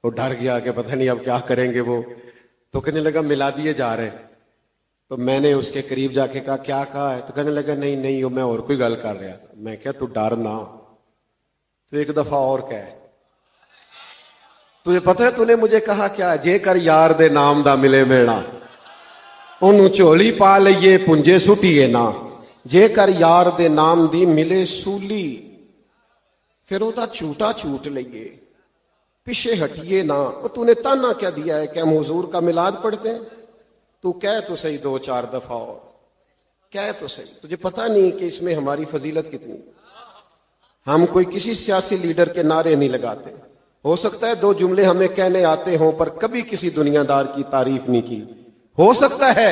وہ ڈر گیا کہ پتہ نہیں اب کیا کریں گے وہ. تو کہنے لگا ملادیے جا رہے ہیں. تو میں نے اس کے قریب جا کے کہا کیا کہا ہے؟ تو کہنے لگا نہیں میں اور کوئی گل کر رہا تھا. میں کہا تو ڈر نہ, تو ایک دفعہ اور کہے تجھے پتہ ہے تو نے مجھے کہا کیا, جے کر یار دے نام دا ملے میڑا انہوں چولی پا لئیے پنجے سٹیے نا, جے کر یار دے نام دی ملے سولی پھر وہ چھوٹا چھوٹ لئیے پیچھے ہٹیے نا. تو نے تانا کیا دیا ہے کہ ہم حضور کا میلاد پڑھتے ہیں؟ تو کہہ تو صحیح 2-4 دفعہ اور کہہ تو صحیح. تجھے پتہ نہیں کہ اس میں ہماری فضیلت کتنی. ہم کوئی کسی سیاسی لیڈر کے نعرے نہیں لگاتے. ہو سکتا ہے 2 جملے ہمیں کہنے آتے ہوں پر کبھی کسی دنیا دار کی تعریف نہیں کی. ہو سکتا ہے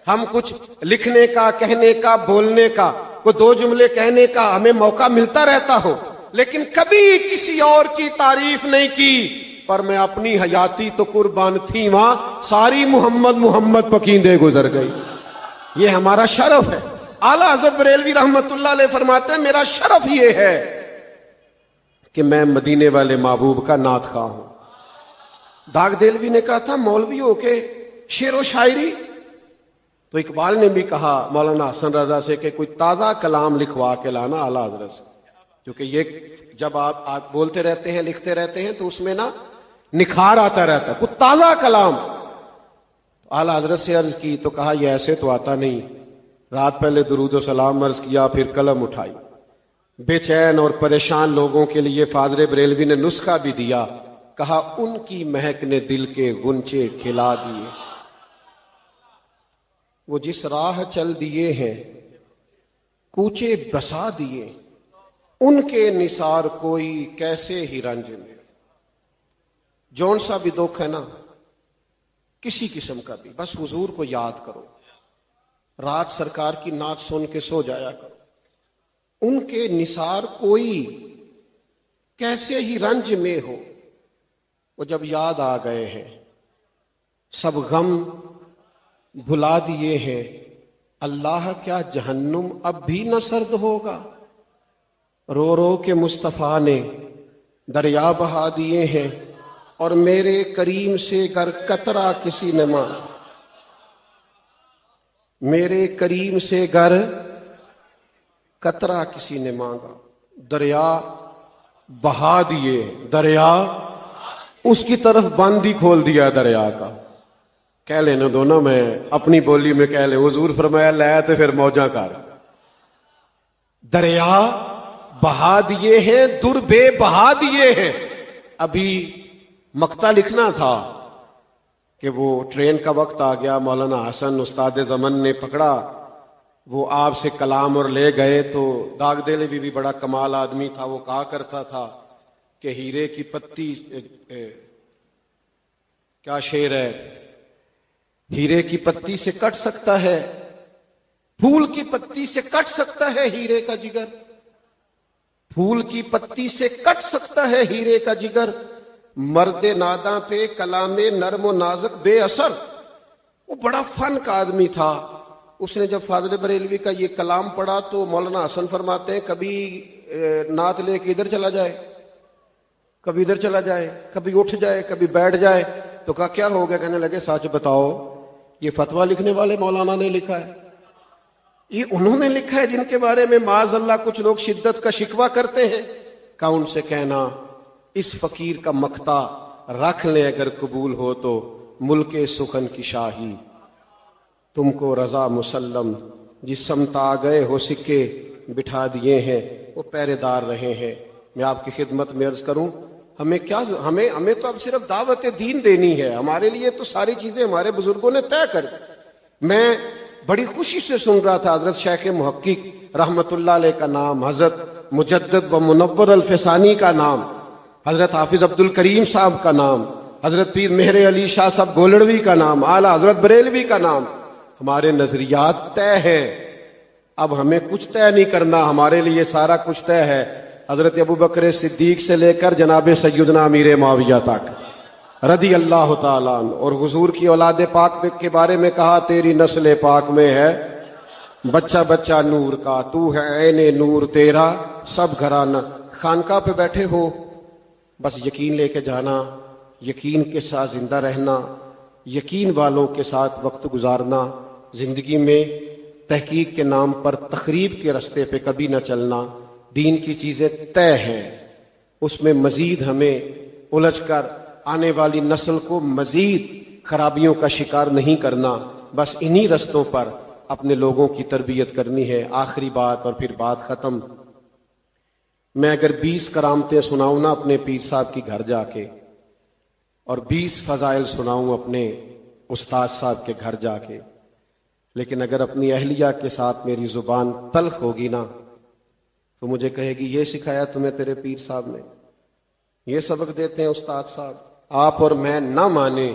ہم کچھ لکھنے کا, کہنے کا, بولنے کا, کوئی 2 جملے کہنے کا ہمیں موقع ملتا رہتا ہو, لیکن کبھی کسی اور کی تعریف نہیں کی. پر میں اپنی حیاتی تو قربان تھی وہاں, ساری محمد پکیندے گزر گئی. یہ ہمارا شرف ہے. اعلیٰ حضرت بریلوی رحمت اللہ علیہ فرماتے ہیں میرا شرف یہ ہے کہ میں مدینے والے محبوب کا نعت خواہ ہوں. داغ دہلوی نے کہا تھا مولوی ہو کے شعر و شاعری، تو اقبال نے بھی کہا مولانا حسن رضا سے کہ کوئی تازہ کلام لکھوا کے لانا اعلیٰ حضرت سے، کیونکہ یہ جب آپ بولتے رہتے ہیں لکھتے رہتے ہیں تو اس میں نا نکھار آتا رہتا ہے. کوئی تازہ کلام اعلیٰ حضرت سے عرض کی تو کہا یہ ایسے تو آتا نہیں. رات پہلے درود و سلام عرض کیا، پھر قلم اٹھائی. بے چین اور پریشان لوگوں کے لیے فاضل بریلوی نے نسخہ بھی دیا، کہا ان کی مہک نے دل کے غنچے کھلا دیے. وہ جس راہ چل دیے ہیں کوچے بسا دیے، ان کے نثار کوئی کیسے ہی رنج میں. جون سا بھی دکھ ہے نا کسی قسم کا بھی، بس حضور کو یاد کرو، رات سرکار کی نعت سن کے سو جایا کرو. ان کے نثار کوئی کیسے ہی رنج میں ہو. وہ جب یاد آ گئے ہیں سب غم بھلا دیے ہیں، اللہ کیا جہنم اب بھی نہ سرد ہوگا. رو رو کے مصطفیٰ نے دریا بہا دیے ہیں، اور میرے کریم سے گر قطرہ کسی نے مانگا، میرے کریم سے گر قطرہ کسی نے مانگا. دریا بہا دیے، دریا اس کی طرف بند ہی کھول دیا دریا کا. کہہ لینا دو نا، میں اپنی بولی میں کہہ لیں، حضور فرمایا لے تو پھر موجاں کر. دریا بہا دیے ہیں، در بے بہا دیے ہیں. ابھی مقطع لکھنا تھا کہ وہ ٹرین کا وقت آ گیا، مولانا حسن استاد زمن نے پکڑا، وہ آپ سے کلام اور لے گئے. تو داغ دہلوی بھی بڑا کمال آدمی تھا، وہ کہا کرتا تھا کہ ہیرے کی پتی، کیا شعر ہے، ہیرے کی پتی سے کٹ سکتا ہے، پھول کی پتی سے کٹ سکتا ہے ہیرے کا جگر، پھول کی پتی سے کٹ سکتا ہے ہیرے کا جگر، مرد ناداں پہ کلام نرم و نازک بے اثر. وہ بڑا فن کا آدمی تھا. اس نے جب فاضل بریلوی کا یہ کلام پڑھا تو مولانا حسن فرماتے ہیں کبھی نعت لے کے ادھر چلا جائے، کبھی ادھر چلا جائے، کبھی اٹھ جائے، کبھی بیٹھ جائے. تو کہا کیا ہو گیا؟ کہنے لگے سچ بتاؤ یہ فتویٰ لکھنے والے مولانا نے لکھا ہے، یہ انہوں نے لکھا ہے جن کے بارے میں معاذ اللہ کچھ لوگ شدت کا شکوہ کرتے ہیں. کہ ان سے کہنا اس فقیر کا مقطع رکھ لیں اگر قبول ہو تو ملک سخن کی شاہی، تم کو رضا مسلم جس سمت آ گئے ہو سکے بٹھا دیے ہیں، وہ پہرے دار رہے ہیں. میں آپ کی خدمت میں عرض کروں ہمیں کیا، ہمیں تو اب صرف دعوت دین دینی ہے، ہمارے لیے تو ساری چیزیں ہمارے بزرگوں نے طے کر. میں بڑی خوشی سے سن رہا تھا حضرت شیخ محقق رحمت اللہ علیہ کا نام، حضرت مجدد و منور الفسانی کا نام، حضرت حافظ عبد الکریم صاحب کا نام، حضرت پیر مہر علی شاہ صاحب گولڑوی کا نام، اعلیٰ حضرت بریلوی کا نام. ہمارے نظریات طے ہیں، اب ہمیں کچھ طے نہیں کرنا، ہمارے لیے سارا کچھ طے ہے. حضرت ابوبکر صدیق سے لے کر جناب سیدنا امیر معاویہ تک رضی اللہ تعالیٰ عنہ. اور حضور کی اولاد پاک کے بارے میں کہا تیری نسل پاک میں ہے بچہ بچہ نور کا، تو ہے عین نور تیرا سب گھرانہ. خانقاہ پہ بیٹھے ہو بس یقین لے کے جانا، یقین کے ساتھ زندہ رہنا، یقین والوں کے ساتھ وقت گزارنا. زندگی میں تحقیق کے نام پر تخریب کے رستے پہ کبھی نہ چلنا. دین کی چیزیں طے ہیں، اس میں مزید ہمیں الجھ کر آنے والی نسل کو مزید خرابیوں کا شکار نہیں کرنا. بس انہی رستوں پر اپنے لوگوں کی تربیت کرنی ہے. آخری بات اور پھر بات ختم. میں اگر 20 کرامتیں سناؤں نا اپنے پیر صاحب کی گھر جا کے، اور 20 فضائل سناؤں اپنے استاد صاحب کے گھر جا کے، لیکن اگر اپنی اہلیہ کے ساتھ میری زبان تلخ ہوگی نا تو مجھے کہے گی یہ سکھایا تمہیں تیرے پیر صاحب نے، یہ سبق دیتے ہیں استاد صاحب. آپ اور میں نہ مانیں،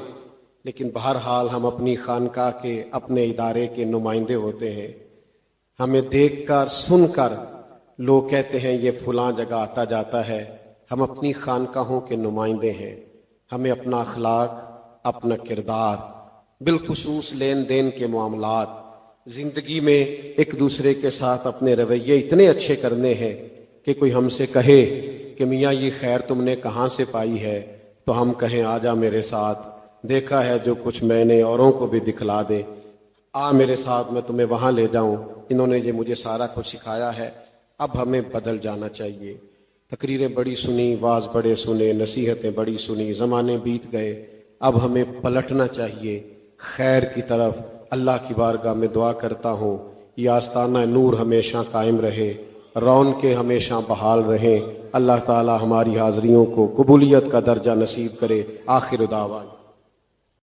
لیکن بہرحال ہم اپنی خانقاہ کے، اپنے ادارے کے نمائندے ہوتے ہیں. ہمیں دیکھ کر سن کر لوگ کہتے ہیں یہ فلاں جگہ آتا جاتا ہے. ہم اپنی خانقاہوں کے نمائندے ہیں. ہمیں اپنا اخلاق، اپنا کردار، بالخصوص لین دین کے معاملات زندگی میں ایک دوسرے کے ساتھ اپنے رویے اتنے اچھے کرنے ہیں کہ کوئی ہم سے کہے کہ میاں یہ خیر تم نے کہاں سے پائی ہے، تو ہم کہیں آ جا میرے ساتھ، دیکھا ہے جو کچھ میں نے اوروں کو بھی دکھلا دے، آ میرے ساتھ میں تمہیں وہاں لے جاؤں، انہوں نے یہ مجھے سارا کچھ سکھایا ہے۔ اب ہمیں بدل جانا چاہیے۔ تقریریں بڑی سنی، واز بڑے سنے، نصیحتیں بڑی سنی، زمانے بیت گئے، اب ہمیں پلٹنا چاہیے خیر کی طرف۔ اللہ کی بارگاہ میں دعا کرتا ہوں یہ آستانہ نور ہمیشہ قائم رہے، رونقیں ہمیشہ بحال رہیں۔ اللہ تعالی ہماری حاضریوں کو قبولیت کا درجہ نصیب کرے۔ آخر دعوانا